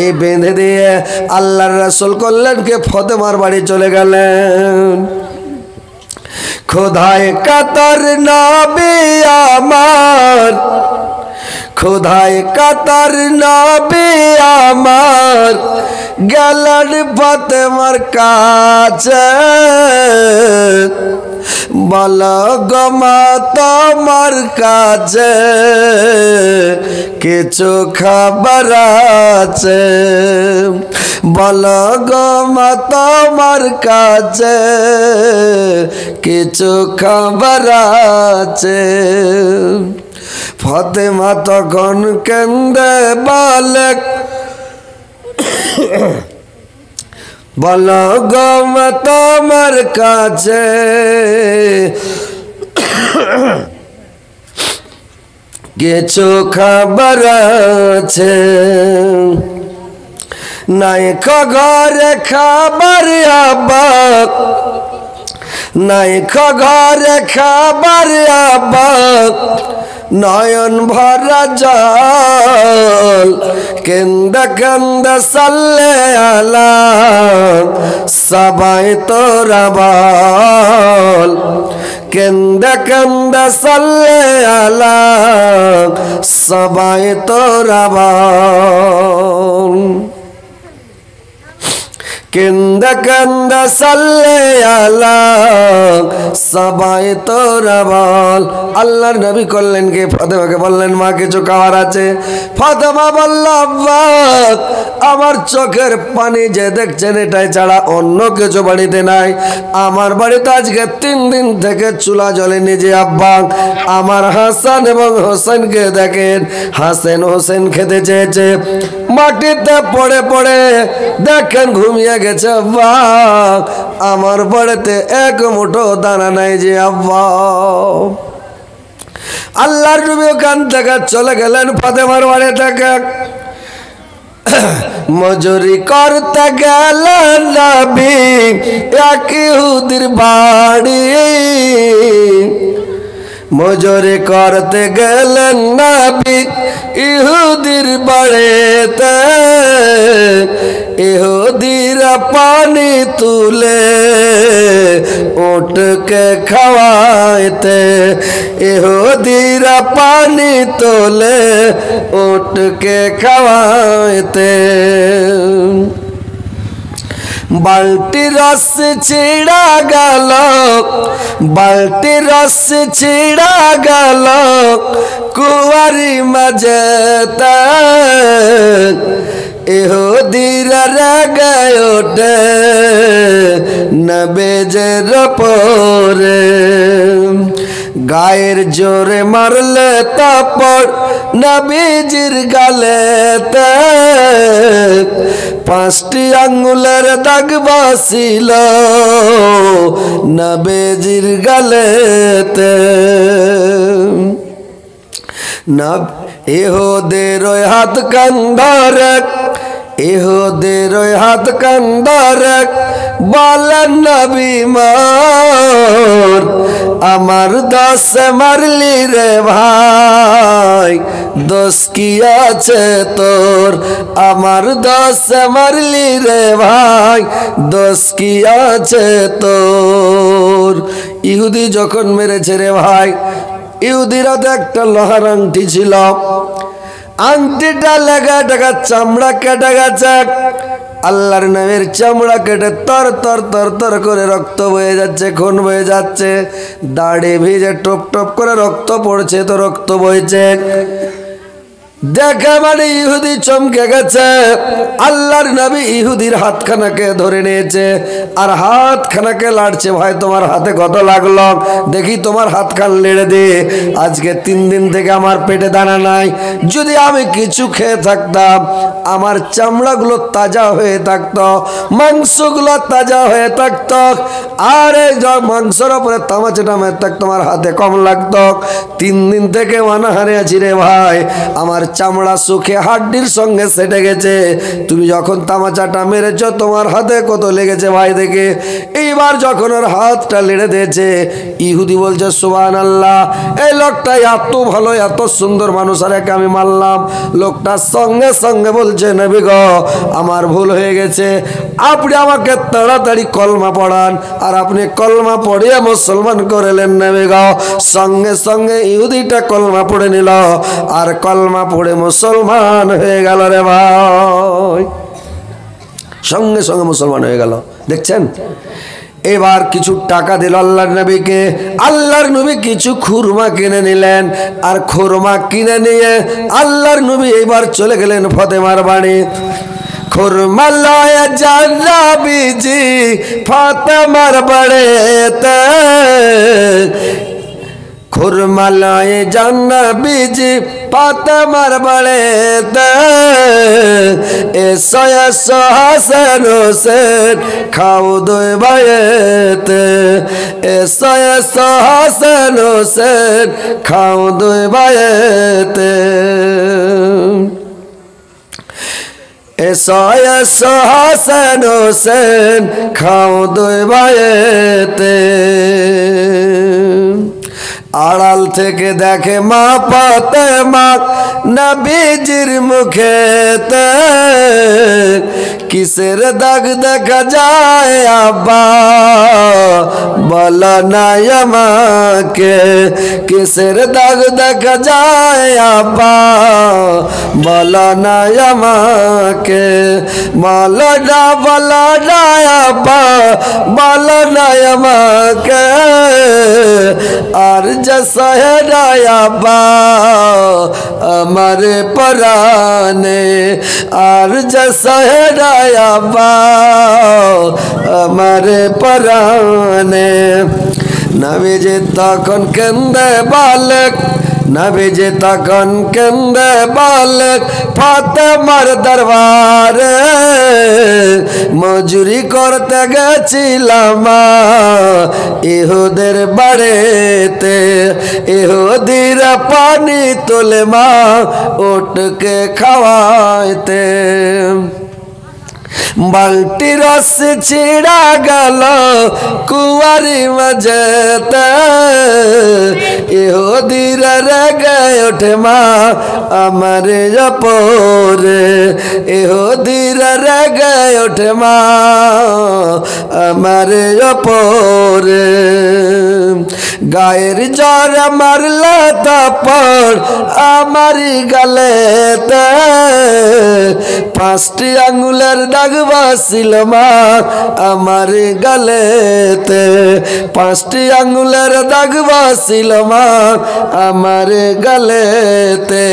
এই বেঁধে দিয়ে আল্লাহর রাসূল করলেন কি, ফাতেমার বাড়ি চলে গেলেন। খোদায় কাতার নবী আমার, খোদায় কাতার নবী আমার, গেলেন ফাতেমার কাছে, বলো গো মা তোমার কাছে কিছু খবর আছে, বলো গো মা তোমার কাছে কিছু খবর আছে। ফাতেমা তখন কেন্দে বলে, বলো গো মা তোমার কাছে কিছু খবর আছে, নাই ঘরে খাবার আবাক, নাই ঘরে খাবার আবাক, নয়ন ভরা জল, কেন্দা কেন্দা সাল্লে আলা, সবাই তোরা বল, কেন্দা কেন্দা সাল্লে আলা, সবাই তোরা বল, কেন্দা কেন্দা সাল্লে আলা, সবাই তোরা বল। আল্লাহর নবী করলেন কি, ফাতেমাকে বললেন মা কিছু খাবার আছে। ফাতেমা বলল আব্বা আমার চোখের পানি যে দেখছেন এটাই ছাড়া অন্য কিছু বাড়িতে নাই, আমার বাড়িতে আজকে 3 দিন থেকে চুলা জ্বলেনি যে আব্বা। আমার হাসান এবং হোসেনকে দেখেন, হাসান হোসেন খেতে চেয়েছে, মাটিতে পড়ে পড়ে দেখেন ঘুমিয়ে গেছে আব্বা, আমার বাড়িতে 1 মুঠো দানা নাই যে আব্বা। আল্লাহর নবী ওখান থেকে চলে গেলেন ফাতেমার বাড়ি থেকে, মজুরি করতে গেলেন নবী এক ইহুদির বাড়ি, মজুরি করতে গেলেন নবী ইহুদির বাড়িতে ইহুদিরা পানি তুলে উটকে খাওয়াইতে ইহুদিরা পানি তোলে উটকে খাওয়াইতে বালতি রস ছিড়া গেল বালতি রস ছিড়া গেল কুয়ারি মাঝেতে ইহুদিরা রেগে ওঠে নবীজের পরে গায়ের জোরে মারলে তারপর নবীজির গালেতে 5টি আঙ্গুলের দাগ বাসিল নবীজির গালেতে ইহুদের ওই হাত কান্দরে ইহুদের ওই হাত কান্দরে বলেন নবী মোর আমার দোষ মারলি রে ভাই দোষ কি আছে তোর আমার দোষ মারলি রে ভাই দোষ কি আছে তোর ইহুদি যখন মেরেছে রে ভাই ইহুদিরা তো একটা লোহার আংটি ছিল আংটিটা লেগে টাকা চামড়া কেটে গেছে আল্লাহর নামের চামড়া কেটে তর তর তর তর করে রক্ত বয়ে যাচ্ছে খুন বয়ে যাচ্ছে দাড়ি ভিজে টপ টপ করে রক্ত পড়ছে তো রক্ত বইছে দেখে মানে ইহুদি চমকে গেছে আল্লাহর নবী ইহুদির হাতখানাকে ধরে নিয়েছে আর হাতখানাকে লাড়ছে ভাই তোমার হাতে কত লাগলো দেখি তোমার হাতখান লেড়ে দে আজকে 3 দিন থেকে আমার পেটে দানা নাই যদি আমি কিছু খেয়ে থাকতাম আমার চামড়াগুলো তাজা হয়ে থাকতো মাংসগুলো তাজা হয়ে থাকতো আর এই মাংসের উপরে তামাচাটা মেরে থাকতো আমার হাতে কম লাগতো 3 দিন থেকে অনাহারে আছি রে ভাই আমার চামড়া সুখে হাড্ডির সঙ্গে সেটে গেছে তুমি যখন তামাচাটা মেরেছ তোমার হাতে কত লেগেছে ভাই দেখে এইবার যখন ওর হাতটা লেড়ে দিয়েছে ইহুদি বলছে সুবহানাল্লাহ এই লোকটা এত ভালো এত সুন্দর মানুষ আর একে আমি মারলাম লোকটা সঙ্গে সঙ্গে বলছে নবী গো আমার ভুল হয়ে গেছে আপনি আমাকে তাড়াতাড়ি কলমা পড়ান আর আপনি কলমা পড়িয়ে মুসলমান করলেন নবী গো সঙ্গে সঙ্গে ইহুদিটা কলমা পড়ে নিল আর কলমা পড়ে মুসলমান হয়ে গেল রে ভাই সঙ্গে সঙ্গে মুসলমান হয়ে গেল দেখছেন এবার কিছু টাকা দিল আল্লাহর নবীকে আল্লাহর নবী কিছু খুরমা কিনে নিলেন আর খুরমা কিনে নিয়ে আল্লাহর নবী এবার চলে গেলেন ফাতেমার বাড়ি খুরমা লয়ে জান্নাবিজি ফাতেমার বাড়িতে খুরমা লয়ে জান্নাবিজি ফাতেমার বাড়িতে এসো এসো হাসান হোসেন খাও দুই ভাইয়েতে এসো এসো হাসান হোসেন খাও দুই ভাইয়েতে এসো এসো হাসান হোসেন খাও দুই ভাইয়েতে আড়াল থেকে দেখে মা ফাতেমা নবীজির মুখেতে কিসের দাগ দেখা যায় আব্বা বলো না আমাকে কিসের দাগ দেখা যায় আব্বা বলো না আমাকে বলো না আব্বা বলো না আমাকে আর जैसा है रायाबा हमारे पराने और जैसा है रायाबा हमारे पराने नबीजी तखन केंदे बालक नबीजी तखन केंदे बालक फातेमार दरबारे मजूरी करते गेছিলাম ইহুদের বাড়িতে ইহুদিরা পানি তোলে মা উটকে খাওয়াইতে বালতি রস ছিড়া গেল কুয়ারি মাঝেতে ইহুদিরা রেগে ওঠে মা আমার পরে, ইহুদিরা রেগে ওঠে মা আমার পরে। গায়ের জ্বর মারলা তারপর আমার গালেতে, 5টি আঙ্গুলের দাগ বাসিল মা আমার গালেতে, 5টি আঙ্গুলের দাগ বাসিল মা আমার গালেতে।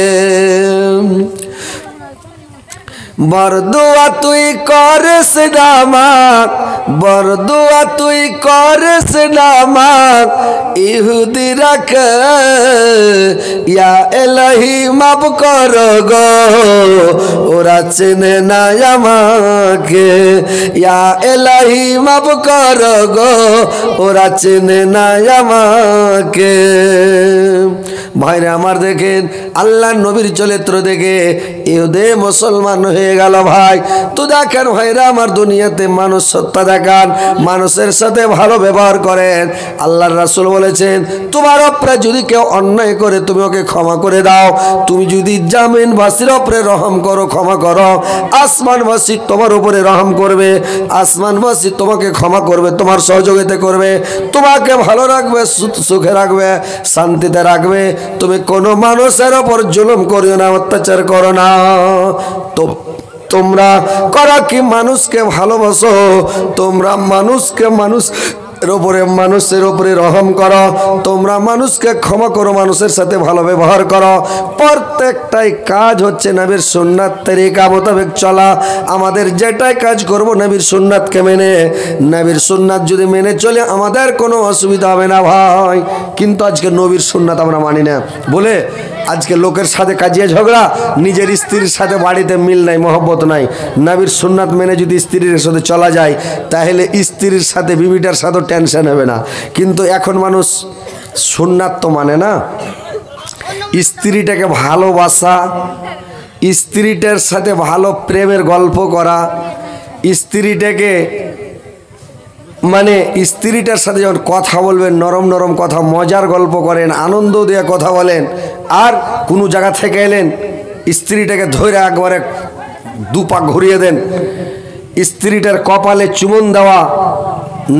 বরদুয়া তুই করিস না মা, বরদুয়া তুই করিস না মা ইহুদিরাকে, ইয়া এলাহি মাফ কর গো ওরা চেনে না আমাকে, ইয়া এলাহি মাফ কর গো ওরা চেনে না আমাকে। ভাইরা আমার দেখেন আল্লাহ নবীর চরিত্র দেখে ইহুদে মুসলমান হয়ে গেল। ভাই তো দেখেন ভাইরা আমার দুনিয়াতে মানুষ সত্তা দেখান, মানুষের সাথে ভালো ব্যবহার করেন। আল্লাহর রাসূল বলেছেন তোমার উপরে যদি কেউ অন্যায় করে তুমি ওকে ক্ষমা করে দাও, তুমি যদি জামিনবাসীর উপরে রহম করো ক্ষমা করো, আসমানবাসী তোমার উপরে রহম করবে, আসমানবাসী তোমাকে ক্ষমা করবে, তোমার সহযোগিতা করবে, তোমাকে ভালো রাখবে, সুখে রাখবে, শান্তিতে রাখবে। তুমি কোনো মানুষের ওপর জুলুম করিও না, অত্যাচার করো না। তো তোমরা করা কি মানুষকে ভালোবাসো, তোমরা মানুষকে মানুষের উপরে রহম করো, তোমরা মানুষকে ক্ষমা করো, মানুষের সাথে ভালো ব্যবহার করো। প্রত্যেকটাই কাজ হচ্ছে নবীর সুন্নাত তরিকা মোতাবেক চলা। আমাদের যেটাই কাজ করব নবীর সুন্নাতকে মেনে, নবীর সুন্নাত যদি মেনে চলে আমাদের কোনো অসুবিধা হবে না ভাই। কিন্তু আজকে নবীর সুন্নাত আমরা মানি না বলে আজকে লোকের সাথে কাজিয়ে ঝগড়া, নিজের স্ত্রীর সাথে বাড়িতে মিল নাই, মহব্বত নাই। নবীর সুন্নাত মেনে যদি স্ত্রীর সাথে চলা যায় তাহলে স্ত্রীর সাথে বিবিটার সাথে টেনশন হবে না। কিন্তু এখন মানুষ সুন্নাত তো মানে না, স্ত্রীটাকে ভালোবাসা, স্ত্রীটার সাথে ভালো প্রেমের গল্প করা, স্ত্রীটাকে মানে স্ত্রীটার সাথে যখন কথা বলবেন নরম নরম কথা, মজার গল্প করেন, আনন্দ দিয়ে কথা বলেন, আর কোনো জায়গা থেকে এলেন স্ত্রীটাকে ধরে একবারে দুপা ঘুরিয়ে দেন, স্ত্রীটার কপালে চুমন দেওয়া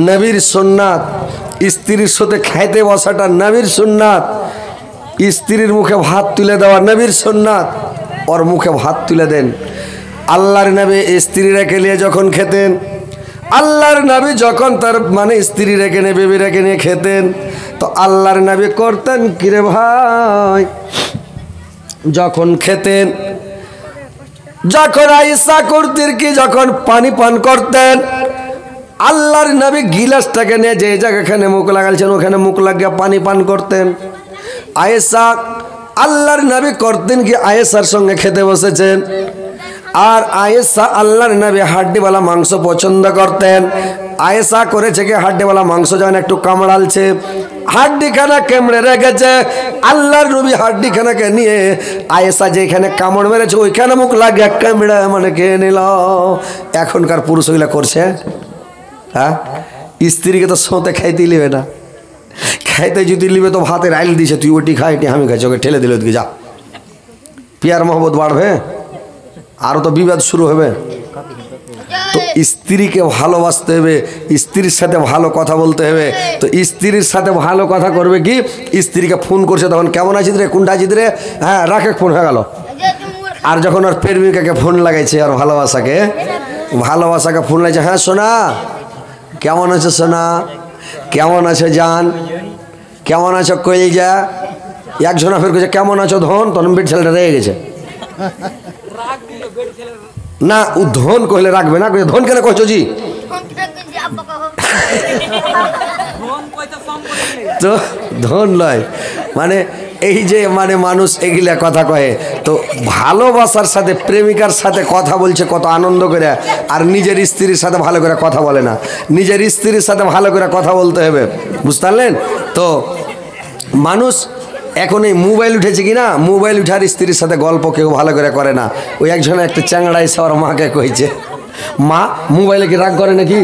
নবীর সুন্নাত, স্ত্রীর সাথে খাইতে বসাটা নবীর সুন্নাত, স্ত্রীর মুখে ভাত তুলে দেওয়া নবীর সুন্নাত, ওর মুখে ভাত তুলে দেন। আল্লাহর নবী স্ত্রী রেখে নিয়ে যখন খেতেন, আল্লাহর নবী যখন তার মানে স্ত্রী রেখে নিয়ে বেবি রেখে নিয়ে খেতেন, তো আল্লাহর নবী করতেন কিরে ভাই, যখন খেতেন, যখন আয়েশা করতেন কি যখন পানি পান করতেন, আল্লাহর নবী গিলাসটাকে নিয়ে যে জায়গাখানে মুখ লাগালছেন ওখানে মুখ লাগিয়ে পানি পান করতেন। আয়েশা আল্লাহর নবী করতেন কি আয়েশার সঙ্গে খেতে বসেছেন, আর আয়েশা আল্লাহর নবী হাড্ডিওয়ালা মাংস পছন্দ করতেন। আয়েশা করেছে কি হাড্ডিওয়ালা মাংস যখন একটু কামড়ালছে, হাড্ডিখানা কেমড়ে রেখেছে, আল্লাহর নবী হাড্ডিখানাকে নিয়ে আয়েশা যেখানে কামড় মেরেছে ওইখানে মুখ লাগিয়ে কামড়ে মানে খেয়ে নিল। এখনকার পুরুষগুলা করছে, হ্যাঁ স্ত্রীকে তো সোতে খাইতেই লিবে না, খাইতে যদি লিবে তো ভাতের আইল দিছে, তুই ওটি খাই এটি আমি খাইছি, ওকে ঠেলে দিল ওদিকে যা, পিয়ার মহব্বত বাড়বে, আরও তো বিবাদ শুরু হবে। তো স্ত্রীকে ভালোবাসতে হবে, স্ত্রীর সাথে ভালো কথা বলতে হবে। তো স্ত্রীর সাথে ভালো কথা করবে কি, স্ত্রীকে ফোন করছে তখন কেমন আছিস রে, কোনটা আছিস রে, হ্যাঁ রাখে, ফোন হয়ে গেল। আর যখন ওর প্রেমিকাকে ফোন লাগাইছে আর ভালোবাসাকে ফোন লাগছে, হ্যাঁ সোনা কেমন আছো, সোনা কেমন আছো, জান কেমন আছো, কইলজা, একজনা ফের কইছে কেমন আছো ধন, তখন বেড ছেলেটা রেগে গেছে না, ও ধন কইলে রাখবে না, ধন কেন কইছো জি, তো ধন লয় মানে এই যে মানে মানুষ এগুলা কথা কয়ে। তো ভালোবাসার সাথে প্রেমিকার সাথে কথা বলছে কত আনন্দ করে, আর নিজের স্ত্রীর সাথে ভালো করে কথা বলে না। নিজের স্ত্রীর সাথে ভালো করে কথা বলতে হবে, বুঝতে পারলেন? তো মানুষ এখন এই মোবাইল উঠেছে কি না, মোবাইল উঠার স্ত্রীর সাথে গল্প কেউ ভালো করে করে না। ওই একজনে একটা চ্যাংড়া এসে ওর মাকে কইছে, মা মোবাইলে কি রাগ করে নাকি,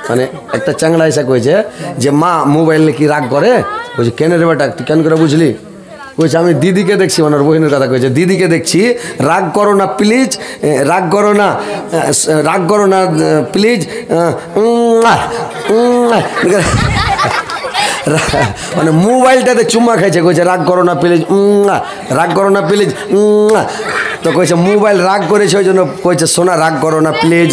মানে একটা চ্যাংড়া এসে কইছে যে মা মোবাইলে কি রাগ করে, বলছে কেন রে বেটা তুই কেন করে বুঝলি, কইছে আমি দিদিকে দেখছি, ওনার বহিনের কথা কইছে, দিদিকে দেখছি, রাগ করো না প্লিজ, রাগ করো না, রাগ করো না প্লিজ, মানে মোবাইলটাতে চুম্মা খাইছে, কইছে রাগ করো না প্লিজ, রাগ করো না প্লিজ। তো কইছে মোবাইল রাগ করেছে, ওই জন্য কইছে সোনা রাগ করো না প্লিজ,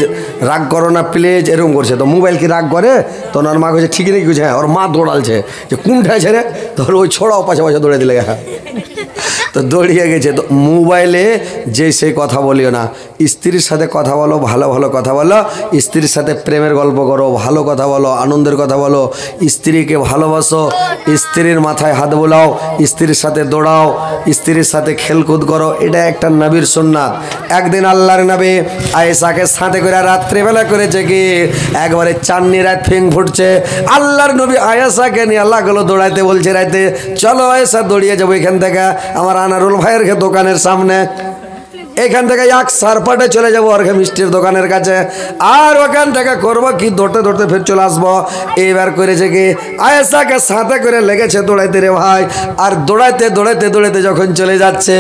রাগ করো না প্লিজ, এরকম করছে। তো মোবাইল কি রাগ করে? তো ওনার মা কইছে ঠিকই নাকি? কইছে হ্যাঁ। ওর মা দৌড়ালছে যে কোন ঠাইছে রে, তোর ওই ছোড়াও পাশে পাশে দৌড়ে দিলে, হ্যাঁ। তো দৌড়িয়ে গেছে। তো মোবাইলে যে সেই কথা বলিও না, স্ত্রীর সাথে কথা বলো, ভালো ভালো কথা বলো, স্ত্রীর সাথে প্রেমের গল্প করো, ভালো কথা বলো, আনন্দের কথা বলো, স্ত্রীকে ভালোবাসো, স্ত্রীর মাথায় হাত বোলাও, স্ত্রীর সাথে দৌড়াও, স্ত্রীর সাথে খেলকুদ করো। এটা একটা নবীর সুন্নাত। একদিন আল্লাহর নবী আয়েশাকে সাথে করে রাত্রেবেলা করেছে কি, একবারে চাঁদনি রাত ফিং ফুটছে, আল্লাহর নবী আয়েশাকে নিয়ে আল্লাহ গুলো দৌড়াইতে বলছে রাইতে, চলো আয়েশা দৌড়িয়ে যাবো এখান থেকে আমার আনারুল ভাইয়ের দোকানের সামনে, এখান থেকে এক সারপাটে চলে যাবো আর মিষ্টির দোকানের কাছে, আর ওখান থেকে করবো কি দৌড়তে দৌড়তে ফের চলে আসবো। এইবার করেছে কি, আয়েশাকে সাথে করে লেগেছে দৌড়াইতে রে ভাই, আর দৌড়াইতে দৌড়াইতে দৌড়াইতে যখন চলে যাচ্ছে,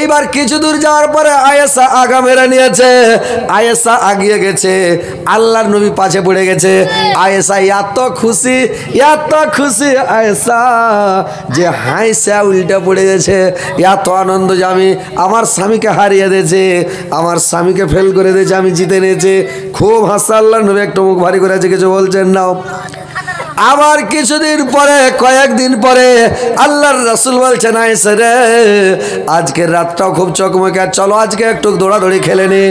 এইবার কিছু দূর যাওয়ার পরে আয়েশা আগা মেরে নিয়েছে, আয়েশা আগিয়ে গেছে, আল্লাহর নবী পাশে পড়ে গেছে। আয়েশা এত খুশি, এত খুশি আয়েশা যে হাইসা উল্টা পড়ে গেছে, এত আনন্দ যে আমি আমার স্বামীকে হারিয়ে দিয়েছে, আমার স্বামীকে ফেল করে দিয়েছে, আমি জিতে নিয়েছে। খুব হাসা আল্লাহর নবী, একটু মুখ ভারী করে আছে, কিছু বলছেন নাও। আবার কিছুদিন পরে, কয়েকদিন পরে আল্লাহর রাসূল বলছেন আয়েশা রে, আজকের রাতটাও খুব চকমকে, চলো আজকে একটু দৌড়াদৌড়ি খেলে নি।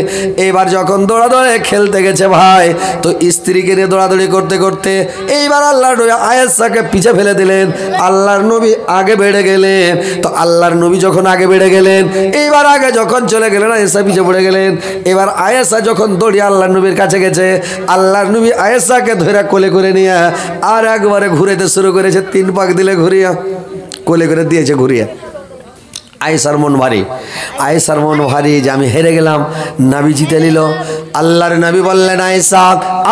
এবার যখন দৌড়াদৌড়ি খেলতে গেছে ভাই, তো স্ত্রীকে নিয়ে দৌড়াদৌড়ি করতে করতে এইবার আল্লাহর নবী আয়েশাকে পিছে ফেলে দিলেন, আল্লাহর নবী আগে বেড়ে গেলেন। তো আল্লাহর নবী যখন আগে বেড়ে গেলেন, এইবার আগে যখন চলে গেলেন আয়েশা পিছে পড়ে গেলেন। এবার আয়েশা যখন দৌড়িয়ে আল্লাহর নবীর কাছে গেছে, আল্লাহর নবী আয়েশাকে ধরে কোলে করে নিয়ে আর একবারে ঘুরেতে শুরু করেছে, 3 পাক দিলে ঘুরিয়া কোলে করে দিয়েছে ঘুরিয়া। আয়েশার মন ভারী, আয়েশার মন ভারী যে আমি হেরে গেলাম, নবী জিতে নিল। আল্লাহর নবী বললেন আয়েশা,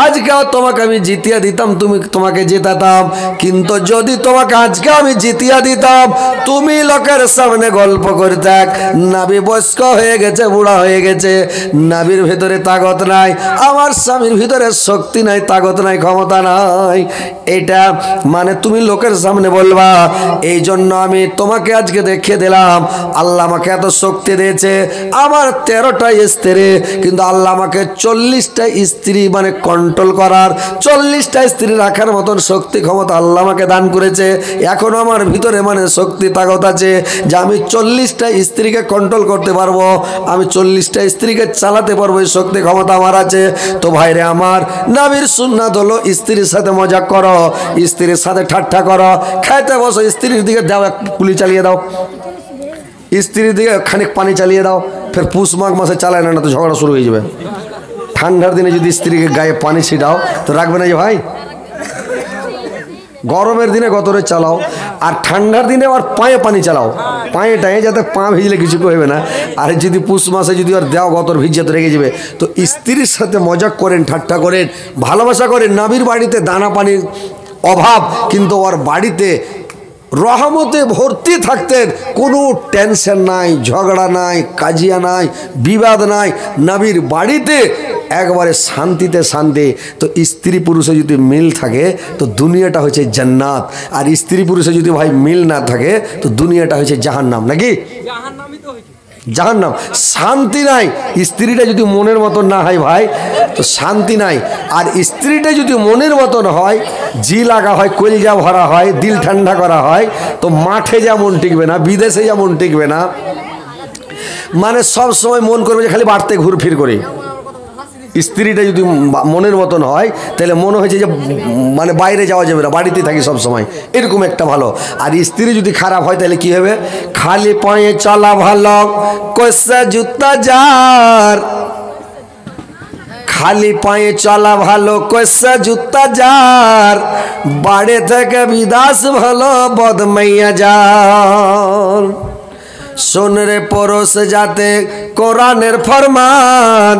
আজকেও তোমাকে আমি জিতিয়া দিতাম, তোমাকে জেতাতাম, কিন্তু যদি তোমাকে আজকে আমি জিতিয়া দিতাম, তুমি লোকের সামনে গল্প করতে, নবী বয়স্ক হয়ে গেছে, বুড়া হয়ে গেছে, নবীর ভিতরে তাকত নাই, আমার স্বামীর ভিতরে শক্তি নাই, তাকত নাই, ক্ষমতা নাই, এটা মানে তুমি লোকের সামনে বলবা। এই জন্য আমি তোমাকে আজকে দেখিয়ে দিলাম, আল্লাহ আমাকে এত শক্তি দিয়েছে, আমার 13টা স্ত্রী, কিন্তু আল্লাহ আমাকে 40টা স্ত্রী মানে কন্ট্রোল করার, 40টা স্ত্রী রাখার মতন শক্তি ক্ষমতা আল্লাহ আমাকে দান করেছে। এখনো আমার ভিতরে মানে শক্তি তাকত আছে যে আমি 40টা স্ত্রীকে কন্ট্রোল করতে পারবো, আমি 40টা স্ত্রীকে চালাতে পারবো, এই শক্তি ক্ষমতা আমার আছে। তো ভাইরে আমার, নবীর সুন্নাত হলো স্ত্রীর সাথে মজা করো, স্ত্রীর সাথে ঠাট্টা করো, খাইতে বসো, স্ত্রীর দিকে দাও এক কুলি চালিয়ে দাও, স্ত্রীর দিকে খানিক পানি চালিয়ে দাও, ফের পুষ মাঘ মাসে চালায় না, তো ঝগড়া শুরু হয়ে যাবে। ঠান্ডার দিনে যদি স্ত্রীকে গায়ে পানি ছিটাও তো রাখবে না যে ভাই, গরমের দিনে গতরে চালাও, আর ঠান্ডার দিনে আর পায়ে পানি চালাও, পায়ে টায়ে যাতে পা ভিজলে কিছু করবে না। আর যদি পুষ মাসে যদি আর দেওয়া গতর ভিজে তো রেগে যাবে। তো স্ত্রীর সাথে মজাক করেন, ঠাট্টা করেন, ভালোবাসা করেন। নবীর বাড়িতে দানা পানির অভাব, কিন্তু ওর বাড়িতে রহমতে ভর্তি থাকতেন, কোনো টেনশন নাই, ঝগড়া নাই, কাজিয়া নাই, বিবাদ নাই, নবীর বাড়িতে একবারে শান্তিতে শান্তি। তো স্ত্রী পুরুষে যদি মিল থাকে তো দুনিয়াটা হচ্ছে জান্নাত, আর স্ত্রী পুরুষে যদি ভাই মিল না থাকে তো দুনিয়াটা হচ্ছে জাহান্নাম, নাকি জাহান্নাম। শান্তি নাই, স্ত্রীটা যদি মনের মতন না হয় ভাই তো শান্তি নাই। আর স্ত্রীটা যদি মনের মতন হয়, জি লাগা হয়, কলিজা ভরা হয়, দিল ঠান্ডা করা হয়, তো মাঠে যেমন টিকবে না, বিদেশে যেমন টিকবে না, মানে সব সময় মন করবে যে খালি বাড়তে ঘুরফির করে। স্ত্রীটা যদি মনের মতন হয় তাহলে মনে হয়েছে যে মানে বাইরে যাওয়া যাবে না, বাড়িতে থাকি সব সময়, এরকম একটা ভালো। আর স্ত্রী যদি খারাপ হয় তাহলে কি হবে, খালি পায়ে চলা ভালো, কষা জুতা যার, খালি পায়ে চলা ভালো, কষা জুতা যার, বাড়ি থেকে বিদাস ভালো, বদমাইয়া যার। শোন রে পরশ যাতে কোরআনের ফরমান,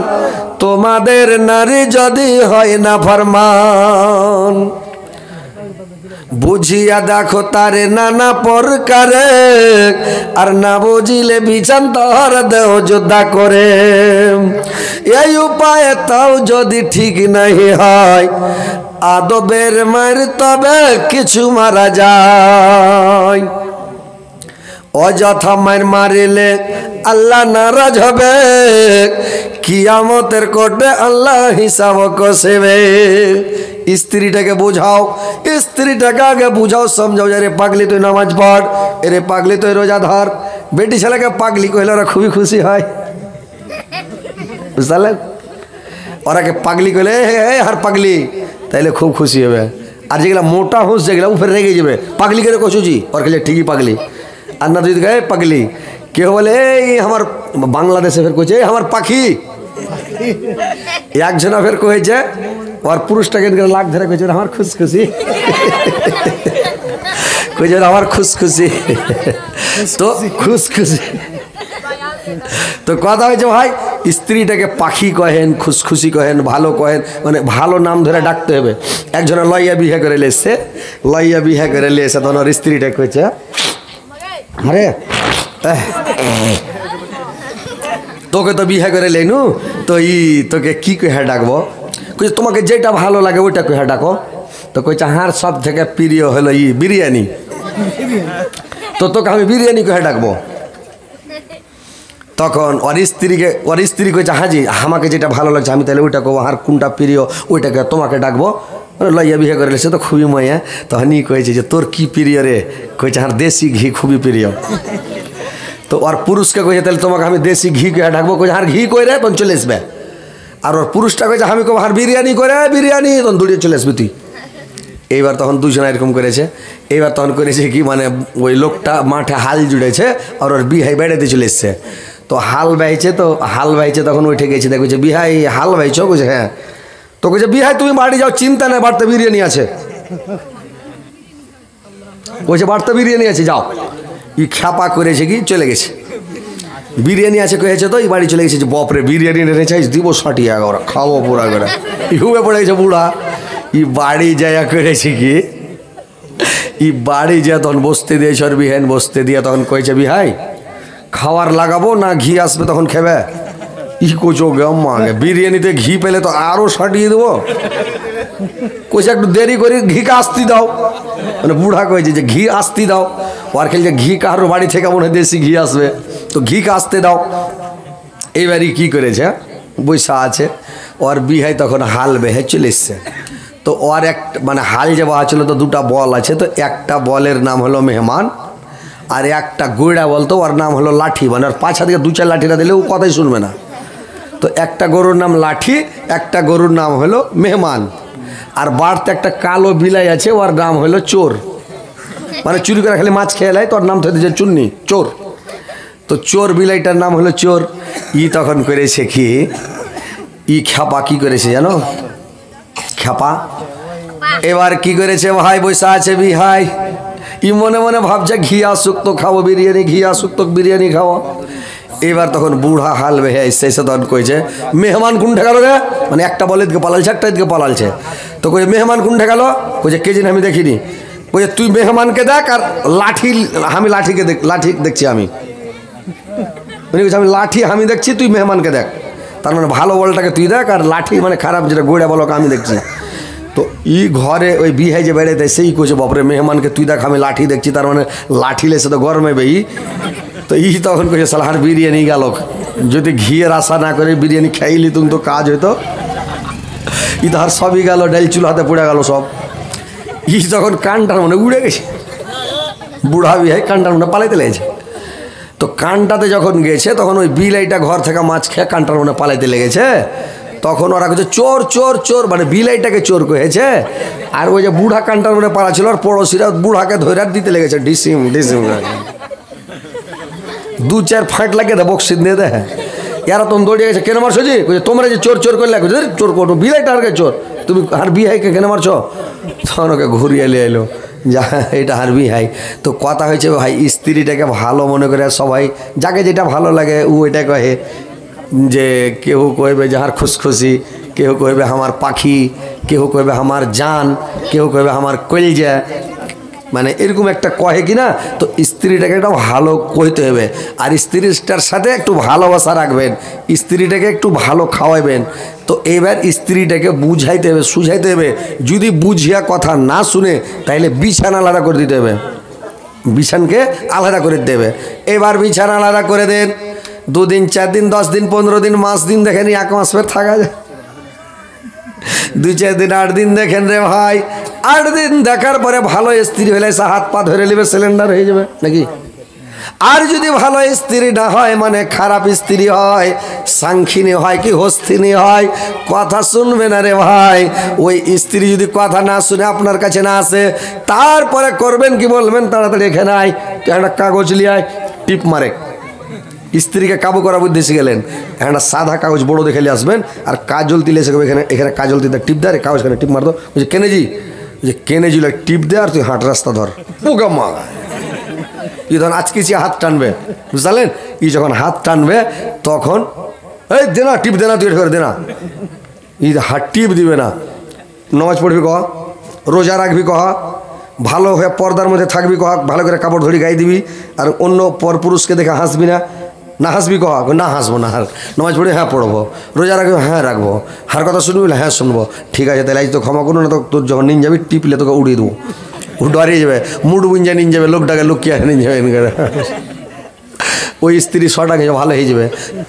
তোমাদের নারী যদি হয় না ফরমান। বুঝিয়া দেখো তারে নানা প্রকারে, আর না বুঝিলে বিছান তোর দেহ যোদ্ধা করে। এই উপায়ে তাও যদি ঠিক নাই হয়, আদবের মার তবে কিছু মারা যায়। অযথা মার মারিলে আল্লাহ নারাজ হবে, কিয়ামতের কোর্টে আল্লাহ হিসাব কষবে। স্ত্রীটাকে বুঝাও, স্ত্রীটাকে আগে বুঝাও, সমঝাও যে রে পাগলি তুই নামাজ পড়, এরে পাগলি তুই রোজা ধর। বেটি ছেলেকে পাগলি কইলে ওরা খুবই খুশি হয়, বুঝলেন? ওরাকে পাগলি কইলে আর পাগলি, তাইলে খুব খুশি হবে। আর যেগুলা মোটা হুঁস যেগুলা উপরে রেগে যাবে, পাগলি করে কচুজি, ওর খেলে ঠিকই পাগলি। আর না যদি গায়ে পাগলি, কেউ বলে এই আমার বাংলাদেশে ফের কইছে আমার পাখি, একজনা ফের কয়েছে ওর পুরুষটাকে লাখ ধরে কইছে আমার খুশখুশি, কইছে আমার খুশখুশি। তো খুশখুশি তো কথা হয়েছে ভাই, স্ত্রীটাকে পাখি কহেন, খুশখুশি কহেন, ভালো কহেন, মানে ভালো নাম ধরে ডাকতে হবে। একজনে লইয়া বিহে করে লেসছে, লইয়া বিহে করে লেসে তখন ওর স্ত্রীটা কইছে আরে তোকে তো বিহে করে লেনু, তো তোকে কি কহে ডাকবো? কইছে তোমাকে যেটা ভালো লাগে ওইটা কহে ডাকো। তো কইছে হার সব থেকে প্রিয় হলো বিরিয়ানি, তো তোকে আমি বিরিয়ানি কহে ডাকবো। তখন ওর স্ত্রী কইছে হাজি আমাকে যেটা ভালো লাগছে আমি তাহলে ওইটা কবো, আর কোনটা প্রিয় ওইটাকে তোমাকে ডাকবো। লইয়া বিহে করে সে তো খুবই মায়া। তখন কয়েছে যে তোর কি প্রিয় রে? কইছে আর দেশি ঘি খুবই প্রিয়। তো ওর পুরুষকে কইছে তাহলে তোমাকে আমি দেশি ঘি কে ডাকবো। কইছে আর ঘি কই রে? তখন চলে আসবে। আর ওর পুরুষটা কইছে আমি কব আর বিরিয়ানি করে, বিরিয়ানি, তখন দৌড়িয়ে চলে আসবি তুই। এইবার তখন দুজনে এরকম করেছে। এইবার তখন করেছে কি, মানে ওই লোকটা মাঠে হাল জুড়েছে আর ওর বিহাই বেড়াতে চলে এসছে। তো হাল বাইছে, তো হাল বাইছে, তখন উঠে গেছে, দেখছে বিহাই হাল বাইছো? কইছে হ্যাঁ। তো কইছে বিহাই তুমি বাড়ি যাও, চিন্তা নেই, বাড়িতে বিরিয়ানি আছে। কইছে বাড়িতে বিরিয়ানি আছে, যাও। খ্যাপা করেছে কি চলে গেছে, বিরিয়ানি আছে কয়েছে, তো এই বাড়ি চলে গেছে। যে বাপরে বিরিয়ানি এনে চাইছ দিব 60 টাকা ওরা খাবো পুরা করে। হুয়ে পড়ে গেছে বুড়া। বাড়ি যায় করেছে কি, বাড়ি যায় তখন বসতে দিয়েছে ওর বিহাইন, বসতে দিয়ে তখন কয়েছে বিহাই খাওয়ার লাগাবো না ঘি আসবে তখন খেবে? কোচো গে আম্মা বিরিয়ানিতে ঘি পেলে তো আরো সাটিয়ে দেবো। কইছে একটু দেরি করে ঘিকে আসতি দাও, মানে বুড়া কয়েছে যে ঘি আসতি দাও। আর খেলছে ঘি কারোর বাড়ি থেকে মনে হয় দেশি ঘি আসবে, তো ঘিকে আসতে দাও। এইবারই কি করেছে, বৈশা আছে ওর বিহাই তখন হাল বেহে চলে এসছে। তো ওর মানে হাল যে বাহা ছিল, তো দুটা বল আছে, তো একটা বলের নাম হলো মেহমান, আর একটা গোড়া বলতো ওর নাম হলো লাঠি। মানে ওর পাছা থেকে 2-4 লাঠিটা দিলে ও কথাই শুনবে না। তো একটা গরুর নাম লাঠি, একটা গরুর নাম হলো মেহমান, আর বাড়তে একটা কালো বিলাই আছে, ওর নাম হলো চোর। মানে চুরি করে খালি মাছ খেয়ে নেয়, তোর নাম তো যে চুন্নি, চোর। তো চোর বিলাইটার নাম হলো চোর। তখন করেছে কি, খ্যাপা কি করেছে জানো, খ্যাপা এবার কি করেছে ভাই, বৈশা আছে বিহাই, মনে মনে ভাবছে ঘি আসুক তো খাবো বিরিয়ানি, ঘি আসুক তো বিরিয়ানি খাবো। এবার তখন বুড়া হাল বেহে এসে তখন কইছে মেহমান কোনটা গেল রে? মানে একটা বলে দিকে পালালছে, একটা দিকে পালালছে। তো কইছে মেহমান কোনটা গেল? কইছে কে জিন আমি দেখিনি। কইছে তুই মেহমানকে দেখ, আর লাঠি আমি লাঠিকে লাঠি দেখছি আমি। উনি কইছে আমি লাঠি আমি দেখছি, তুই মেহমানকে দেখ। তার মানে ভালো বলটাকে তুই দেখ, আর লাঠি মানে খারাপ যেটা গোড়া বলকে আমি দেখছি। তো ঘরে ওই বিহাই যে বেড়াতে সেই কইছে বাপরে মেহমানকে তুই দেখ, আমি লাঠি দেখছি, তার মানে লাঠি লেসে তো গরমে বেই। তো তখন কইছে সালাহার বিরিয়ানি গেল, যদি ঘিয়ের আশা না করে বিরিয়ানি খাইলি তুমি তো কাজ হইতো। তার সবই গেল, ডাইল চুল হাতে পড়ে গেল সব। তখন কানটার মনে উড়ে গেছে, বুড়া বিহাই কানটার মনে পালাইতে লেগেছে। তো কানটাতে যখন গেছে, তখন ওই বিলাইটা ঘর থেকে মাছ খেয়ে কানটার মনে পালাইতে লেগেছে। তখন ওরা কইছে চোর চোর চোর, মানে বিলাইটাকে চোর কয়েছে। আর ওই যে বুড়া কানটার মনে পালা ছিল, আর পড়োশিরা বুড়াকে ধরে দিতে লেগেছে ডিসিম ডিসিম, 2-4 ফাঁট লাগে দে বক্সি দিয়ে দে। এরা তখন দৌড়ে গেছে, কেন মারছো জি? তোমরা যে চোর চোর করলে, চোর করো বিলাইটা আর কে চোর, তুমি আর বিহাইকে কেন মারছো? তখন ওকে ঘুরিয়ে নিয়ে এলো, যা এটা আর বিহাই। তো কথা হয়েছে ভাই, স্ত্রীটাকে ভালো মনে করে সবাই, যাকে যেটা ভালো লাগে ও এটা কহে। যে কেউ কইবে যে আর খুশখুশি, কেউ কইবে আমার পাখি, কেউ কইবে আমার জান, কেউ কইবে আমার কলজা, মানে এরকম একটা কহে কি না, তো স্ত্রীটাকে একটা ভালো কইতে হবে। আর স্ত্রীটার সাথে একটু ভালোবাসা রাখবেন, স্ত্রীটাকে একটু ভালো খাওয়াবেন। তো এবার স্ত্রীটাকে বুঝাইতে হবে, সুঝাইতে হবে। যদি বুঝিয়া কথা না শুনে তাইলে বিছানা আলাদা করে দিতে হবে, বিছানকে আলাদা করে দেবে। এবার বিছানা আলাদা করে দেন, 2 দিন 4 দিন 10 দিন 15 দিন মাস দিন দেখেন, 1 মাস ফের থাকা যায়, 2-4 দিন 8 দিন দেখেন রে ভাই। 8 দিন দেখার পরে ভালো স্ত্রী হলে হাত পা ধরে নেবে, সিলিন্ডার হয়ে যাবে নাকি। আর যদি ভালো স্ত্রী না হয়, মানে খারাপ স্ত্রী হয়, সাংখিনী হয় কি হস্তিনী হয়, কথা শুনবে না রে ভাই। ওই স্ত্রী যদি কথা না শুনে আপনার কাছে না আসে, তারপরে করবেন কি বলবেন, তাড়াতাড়ি এখানে আয়, একটা কাগজ লিয়ে আয়, টিপ মারে। স্ত্রীকে কাবু করার উদ্দেশ্যে গেলেন, একটা সাদা কাগজ বড় দেখে নিয়ে আসবেন, আর কাজল দিলে এসে এখানে এখানে কাজল দিতে টিপ দেয়, কাগজ এখানে টিপ মার দো, বলছে কেনেজি, বলছে কেনেজি টিপ দে, আর তুই হাঁট রাস্তা ধর। পোকা মা ই ধর আজকে হাত টানবে, বুঝলেন? ই যখন হাত টানবে তখন এই দে না, টিপ দে না, তুই করে দে না, ই হাত টিপ দিবে না। নামাজ পড়বি কহ, রোজা রাখবি কহ, ভালো হয়ে পর্দার মধ্যে থাকবি কহ, ভালো করে কাপড় ধরি গায়ে দিবি, আর অন্য পর পুরুষকে দেখে হাসবি না, না হাসবি কহ, না হাসবো না। হার নামাজ পড়ি, হ্যাঁ পড়বো। রোজা রাখবি, হ্যাঁ রাখবো। হার কথা শুনবি, হ্যাঁ শুনবো। ঠিক আছে, তাহলে আজ তো ক্ষমা করুন না, তো তোর যখন নিন যাবি টিপলে তোকে উড়িয়ে দেবো, ডরিয়ে যাবে, মুড বুঞ্জা নিন যাবে, লোকটাকে লুকিয়ে নিন যাবে। ওই স্ত্রী শটাকে ভালো হয়ে যাবে।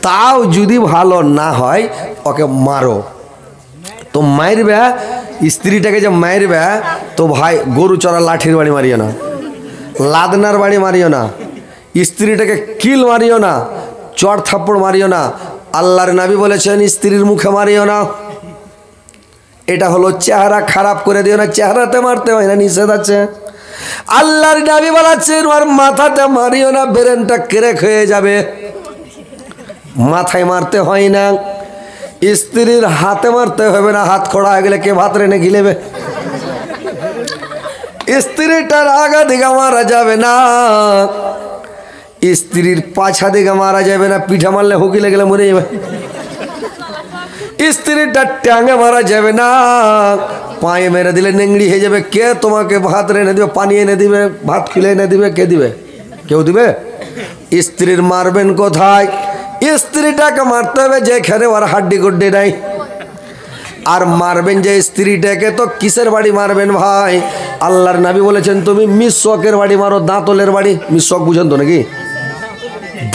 তাও যদি ভালো না হয়, ওকে মারো। তো মারবে স্ত্রীটাকে, যে মারবে তো ভাই গরু চড়া লাঠির বাড়ি মারিও না, লাদনার বাড়ি মারিও না, স্ত্রীটাকে কিল মারিও না, চড় থাপ্পড় মারিও না। আল্লাহর নবী বলেছেন স্ত্রীর মুখে মারিও না। এটা হলো চেহারা খারাপ করে দিও না, চেহারাতে মারতে হয় না, নিষেধ আছে। আল্লাহর নবী বলেছেন ওর মাথাতে মারিও না, ব্রেনটা ক্র্যাক হয়ে যাবে। মাথায় মারতে হয় না, স্ত্রীর হাতে মারতে হবে না, হাত খোড়া হয়ে গেলে কে ভাত রেনে গিলেবে। স্ত্রীটার আগা দিকে মারা যাবে না, স্ত্রীর পাছা দিকে মারা যাবে না, পিঠা মারলে হুকিলে গেলে মরে যাবে। স্ত্রীটা ট্যাঙে মারা যাবে না, পায়ে মেরে দিলে নেংড়ি হয়ে যাবে। কে তোমাকে ভাত এনে দিবে, পানি এনে দিবে, ভাত খুলে এনে দিবে, কে দিবে? কেউ দিবে? স্ত্রীর মারবেন কোথায়? স্ত্রীটাকে মারতে হবে যেখানে ওর হাড্ডি গুড্ডি নাই। আর মারবেন যে স্ত্রীটাকে, তো কিসের বাড়ি মারবেন ভাই? আল্লাহর নবী বলেছেন তুমি মিসওয়াকের বাড়ি মারো, দাঁতলের বাড়ি। মিসওয়াক বুঝেন তো নাকি?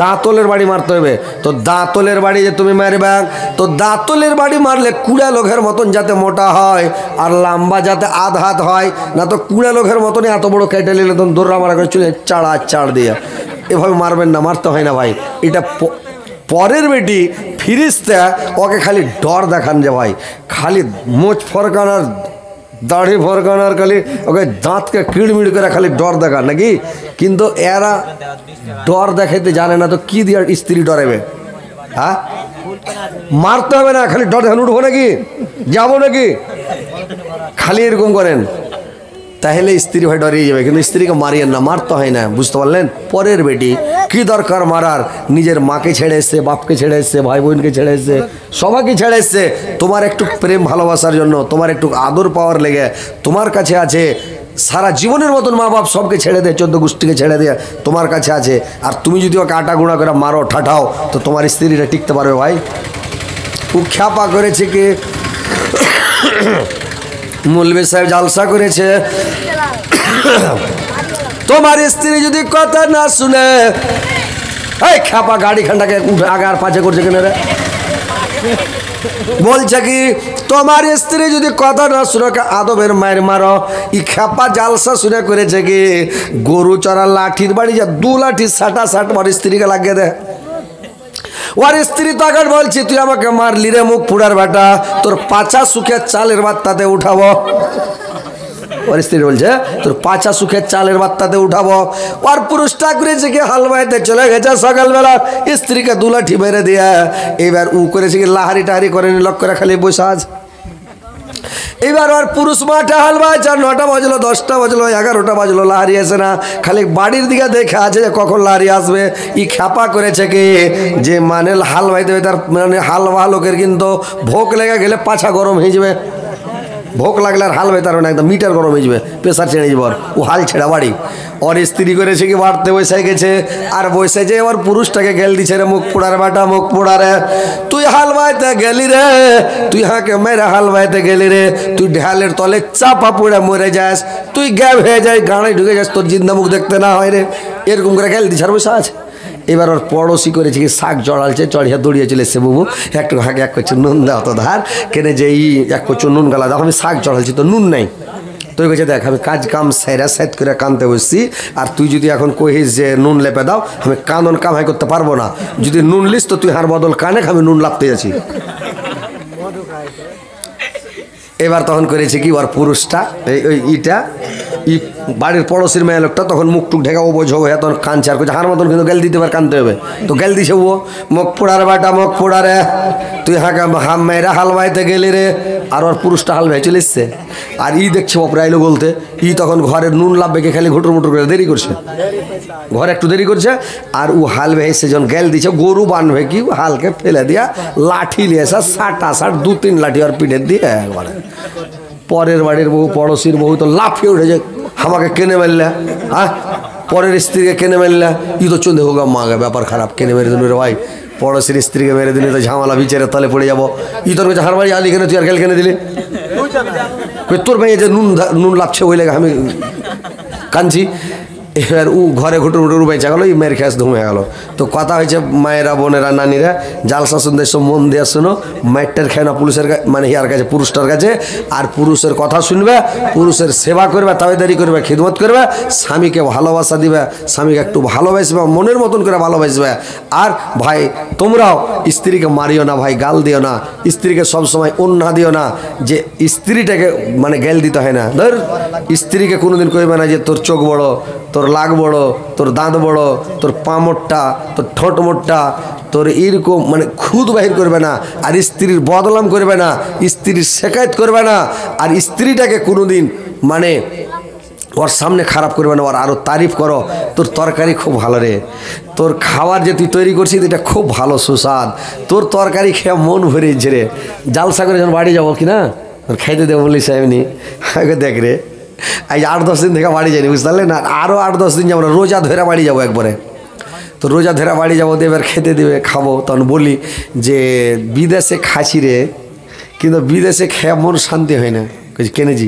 দাঁতলের বাড়ি মারতে হবে। তো দাঁতলের বাড়ি যে তুমি মারবে, তো দাঁতলের বাড়ি মারলে কুড়া লোকের মতন যাতে মোটা হয়, আর লম্বা যাতে আধ হাত হয়, না তো কুড়া লোকের মতনই এত বড় কেটে নিলে তখন দৌড়া মারা করে চলে চাড় দিয়ে। এভাবে মারবেন না, মারতে হয় না ভাই। এটা পরের বেটি ফিরিস্তা, ওকে খালি ডর দেখান যে ভাই, খালি মোচ ফরকানার দাড়ি ফরকানার, খালি ওকে দাঁতকে কিড়মিড় করে খালি ডর দেখান নাকি। কিন্তু এরা ডর দেখাইতে জানে না, তো কি দিয়ে স্ত্রী ডরাবে? হ্যাঁ, মারতে হবে না, খালি ডর দেখান, উঠবো নাকি, যাবো নাকি, খালি এরকম করেন, তাহলে স্ত্রী ভাই ডরিয়ে যাবে। কিন্তু স্ত্রীকে মারিয়েন না, মারতে হয় না, বুঝতে পারলেন? পরের বেটি কি দরকার মারার? নিজের মাকে ছেড়ে এসছে, বাপকে ছেড়ে এসছে, ভাই বোনকে ছেড়ে এসছে, সবাইকে ছেড়ে এসছে তোমার একটু প্রেম ভালোবাসার জন্য, তোমার একটু আদর পাওয়ার লেগে তোমার কাছে আছে। সারা জীবনের মতন মা বাপ সবকে ছেড়ে দেয়, 14 গোষ্ঠীকে ছেড়ে দেয়, তোমার কাছে আছে। আর তুমি যদি ওকে আটা গুঁড়া করে মারো, ঠাঠাও, তো তোমার স্ত্রীরা টিকতে পারবে ভাই? ও খ্যাপা করেছে কি মৌলভী সাহেব জালসা করেছে, তোমার স্ত্রী যদি কথা না শুনে, এই খ্যাপা গাড়ি খানটাকে উঠে আগে আর পাঁচে করছে কেন রে? বলছে কি তোমার স্ত্রী যদি কথা না শুনে আদবের মায়ের মারো। ই খ্যাপা জালসা শুনে করেছে কি গরু চড়া লাঠির বাড়ি যা 2 লাঠি সাটা আমার স্ত্রীকে লাগিয়ে দেয়। ওর স্ত্রী তখন বলছি তুই আমাকে মারলি রে মুখ পুড়ার বেটা, তোর পাছা সুখের চালের বাত্তাতে উঠাবো। ওর স্ত্রী বলছে তোর পাছা সুখের চালের বাত্তাতে উঠাবো। ওর পুরুষটা করেছে কি হালবাইতে চলে গেছে সকালবেলা, স্ত্রীকে 2 লাঠি মেরে দিয়ে এবার উ করেছে কি লাহারি টাহারি করে লক করে খালি বসে আছে। এবার ওর পুরুষ মাঠে হাল বাইছে, 9টা বাজলো, 10টা বাজলো, 11টা বাজলো, লাহারি আসে না, খালি বাড়ির দিকে দেখে আছে যে কখন লাহারি আসবে। ই খ্যাপা করেছে কি যে মানে হাল বাইতে হবে, তার মানে হাল বা লোকের কিন্তু ভোগ লেগে গেলে পাছা গরম হয়ে যাবে। ভোক লাগলে আর হাল বেতার না, একদম মিটার গরম হয়ে যাবে, প্রেশার ছেড়ে যাবে, ও হাল ছেড়া বাড়ি। ওর স্ত্রী করেছে কি বাড়তে বসে গেছে, আর বসে যে এবার পুরুষটাকে গেল দিছে রে, মুখ পোড়ার বাটা মুখ পোড়া রে, তুই হাল বাইতে গেলি রে, তুই হাঁকে মেরে হাল বাইতে গেলি রে, তুই ঢালের তলে চাপা পড়ে মরে যাস, তুই গ্যাপ হয়ে যায়, গাঁড়ে ঢুকে যাস, তোর জিন্দা মুখ দেখতে না হয় রে, এরকম করে গেল দিছে আর বসে আছে। এবার ওর পড়োশি করেছে কি শাক চড়ালছে, চড়িয়া দৌড়িয়ে চলে এসছে, বাবু একটু হাঁকে এক করছে নুন দাও তো ধার, কেনে যে এক করছো নুন গালা দাও, আমি শাক চড়ালছি তো নুন নাই। তুই বলছে দেখ আমি কাজ কাম সাইরা সাইড করে কানতে বসছি, আর তুই যদি এখন কহিস যে নুন লেপে দাও, আমি কানন কামাই করতে পারবো না, যদি নুন লিস তো তুই হার বদল কানে আমি নুন লাপতে যাচ্ছি। এবার তখন করেছে কি ওর পুরুষটা ইটা বাড়ির পড়োশির মেয়ে লোকটা তখন মুখ টুক ঢেকা ও বোঝো হয়ে তখন কাঁদছে, আর হার মতন কিন্তু গেল দিতে পারে, কানতে হবে তো গেল দিছে ও, মুখ পোড়ার বাটা মুখ পোড়া রে, তুই হাম মেয়েরা হাল বাইতে গেলি রে, আর ওর পুরুষটা হাল ভাই চলে এসছে। আর দেখছে বাপরে আইলো বলতে, তখন ঘরের নুন লাভ বেঁকে খালি ঘুটুর মুটুর করে দেরি করছে, ঘরে একটু দেরি করছে, আর ও হাল ভাই এসে যখন গেল দিছে, গরু বানবে কি হালকে ফেলে দিয়া লাঠি নিয়ে এসে 2-3 লাঠি আর পিঠে দিয়ে একবারে। পরের বাড়ির বহু পড়োশির বহু তো লাফিয়ে উঠেছে, আমাকে কেনে মারলে, হ্যাঁ পরের স্ত্রীকে কেনে মারলে, তো চন্দে হোক মাগে ব্যাপার খারাপ, কেনে মেরে দিন রে ভাই, পড়োশির স্ত্রীকে মেরে দিলে তো ঝামেলা বিচারের তলে পড়ে যাবো, তোর কাছে হার বাড়ি আলি কেন, তুই আর গেল কেনে দিলি, তোর ভাই যে নুন লাভছে ওই লেগে আমি কাঁদছি। এবার ও ঘরে ঘুটুর মুটুর বেঁচে গেলো, মেয়ের খেস ধুমে গেল। তো কথা হয়েছে মায়েরা বোনেরা নানিরা জালসা শুনতে সব মন দিয়ে শোনো, মায়েরটার খেয়ে না পুরুষের মানে ইয়ার কাছে পুরুষটার কাছে, আর পুরুষের কথা শুনবে, পুরুষের সেবা করবে, তাবেদারি করবে, খিদমত করবে, স্বামীকে ভালোবাসা দিবে, স্বামীকে একটু ভালোবাসবে, মনের মতন করে ভালোবাসবে। আর ভাই তোমরাও স্ত্রীকে মারিও না ভাই, গাল দিও না, স্ত্রীকে সবসময় অন্যা দিও না, যে স্ত্রীটাকে মানে গাল দিতে হয় না। ধর স্ত্রীকে কোনোদিন কইবে না যে তোর চোখ বড়, তোর লাগ বড়, তোর দাঁত বড়, তোর পা মোটটা, তোর ঠোঁট মোটটা, তোর এরকম মানে খুদ বাহির করবে না, আর স্ত্রীর বদনাম করবে না, স্ত্রীর শেকায়ত করবে না, আর স্ত্রীটাকে কোনোদিন মানে ওর সামনে খারাপ করবে না, ওর আরও তারিফ করো, তোর তরকারি খুব ভালো রে, তোর খাবার যে তুই তৈরি করছিস এটা খুব ভালো সুস্বাদ, তোর তরকারি খেয়ে মন ভরেছে রে। জালসা করে যখন বাড়ি যাবো কি না, তোর খাইতে দেবো বলিস এমনি, দেখ রে এই 8-10 দিন থেকে বাড়ি যায়নি, বুঝতে পারলেন, আরও 8-10 দিন যাবো না, রোজা ধরে বাড়ি যাবো একবারে। তো রোজা ধরে বাড়ি যাবো, এবার খেতে দেবে, খাবো, তখন বলি যে বিদেশে খাসি রে, কিন্তু বিদেশে খেয়ে মন শান্তি হয় না। কেনেছি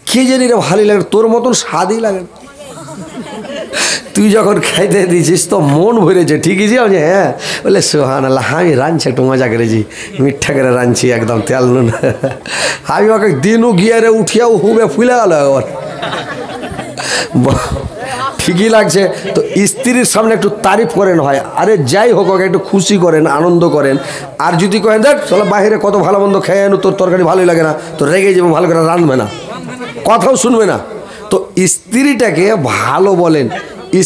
কে জানি রে, ভালোই লাগে, তোর মতন স্বাদই লাগে, তুই যখন খাইতে দিয়েছিস তো মন ভরেছে, ঠিকই যে হ্যাঁ, বলে সুবহানাল্লাহ, আমি রাঁধছি একটু মজা করেছি, মিঠা করে রাঁধছি একদম তেল নুন, আমি ওকে দিনও গিয়ে রে উঠিয়াও হুবে ফুলে গেল একবার, ঠিকই লাগছে। তো স্ত্রীর সামনে একটু তারিফ করেন হয়, আরে যাই হোক ওকে একটু খুশি করেন, আনন্দ করেন। আর যদি করেন দেখ চলো বাইরে কত ভালো মন্দ খেয়ে আনো, তোর তরকারি ভালোই লাগে না, তো রেগে যাবো, ভালো করে রাঁধবে না, কথাও শুনবে না। তো স্ত্রীটাকে ভালো বলেন,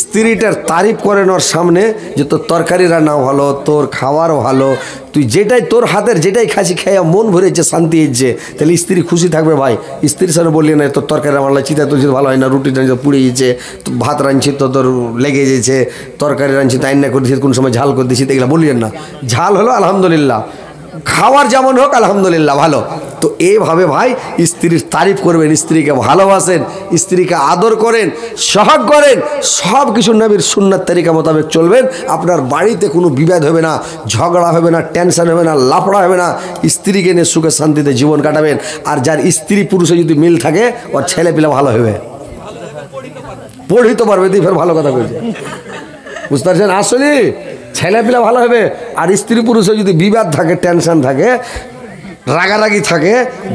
স্ত্রীটার তারিফ করেন ওর সামনে, যে তোর তরকারি রান্না ভালো, তোর খাবার ভালো, তুই যেটাই তোর হাতের যেটাই খাসি খেয়ে মন ভরেছে, শান্তি হচ্ছে, তাহলে স্ত্রী খুশি থাকবে ভাই। স্ত্রীর সামনে বললি না তোর তরকারি রান্না চিতা তোর ভালো হয় না, রুটি রাঁধছি পুড়ে গেছে, ভাত রাঁধছি তো তোর লেগে যেছে, তরকারি রাঁধছি তাই না করে দিয়েছি, কোন সময় ঝাল করে দিয়েছি, এগুলো বললেন না, ঝাল হলো আলহামদুলিল্লাহ, খাওয়ার যেমন হোক আলহামদুলিল্লাহ ভালো। তো এইভাবে ভাই স্ত্রীর তারিফ করবেন, স্ত্রীকে ভালোবাসেন, স্ত্রীকে আদর করেন, সহগ করেন, সব কিছু নবীর সুন্নাত তরিকা মোতাবেক চলবেন, আপনার বাড়িতে কোনো বিবাদ হবে না, ঝগড়া হবে না, টেনশন হবে না, লাফড়া হবে না, স্ত্রীকে নিয়ে সুখে শান্তিতে জীবন কাটাবেন। আর যার স্ত্রী পুরুষে যদি মিল থাকে ওর ছেলে পিলা ভালো হবে, পড়িতে পারবে, তুই ফের ভালো কথা বলছে, বুঝতে পারছেন, আসলে ছেলেপিলা ভালো হবে। আর স্ত্রী পুরুষে যদি বিবাদ থাকে, টেনশন থাকে, রাগারাগি থাকে,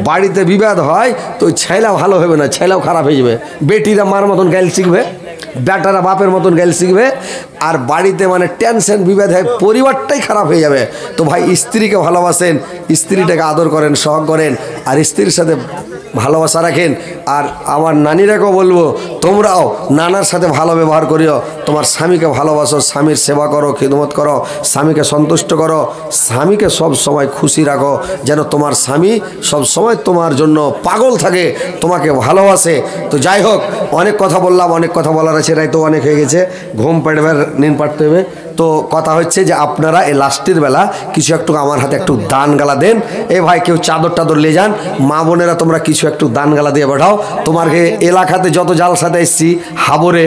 বাড়িতে বিবাদ হয়, তো ছেলে ভালো হবে না, ছেলেও খারাপ হয়ে যাবে, বেটিরা মার মতন গাইল শিখবে, বেটারা বাপের মতন গাইল শিখবে, আর বাড়িতে মানে টেনশন বিবাদ হয়, পরিবারটাই খারাপ হয়ে যাবে। তো ভাই স্ত্রীকে ভালোবাসেন, স্ত্রীটাকে আদর করেন, সহগ করেন, আর স্ত্রীর সাথে ভালোবাসা রাখেন। আর আমার নানিরাকেও বলবো, তোমরাও নানার সাথে ভালো ব্যবহার করিও, তোমার স্বামীকে ভালোবাসো, স্বামীর সেবা করো, খিদমত করো, স্বামীকে সন্তুষ্ট করো, স্বামীকে সব সময় খুশি রাখো, যেন তোমার স্বামী সব সময় তোমার জন্য পাগল থাকে, তোমাকে ভালোবাসে। তো যাই হোক, অনেক কথা বললাম, অনেক কথা বলার করার আছে, রায় তো অনেক হয়ে গেছে, ঘুম পাড়বে, নিন পাড়তে হবে। তো কথা হচ্ছে যে আপনারা এই লাস্টের বেলা কিছু একটু আমার হাতে একটু দান গালা দেন। এ ভাই কেউ চাদর টাদর নিয়ে যান, মা বোনেরা তোমরা কিছু একটু দান গালা দিয়ে পাঠাও। তোমাকে এলাকাতে যত জালসাতে এসেছি, হাবরে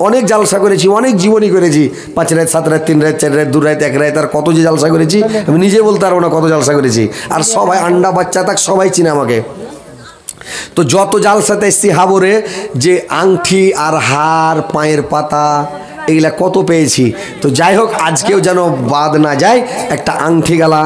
অনেক জালসা করেছি, অনেক জীবনী করেছি, 5 রাত 7 রাত 3 রাত 4 রাত 2 রাত 1 রাত, আর কত যে জালসা করেছি আমি নিজে বলতে পারবো না কত জালসা করেছি। আর সবাই আন্ডা বাচ্চা থাক সবাই চিনে আমাকে। তো যত জালসাতে এসেছি হাবরে, যে আংটি আর হার, পায়ের পাতা, এগুলা কত পেয়েছি। তো যাই হোক, আজকেও যেন বাদ না যায়, একটা আংটি গালা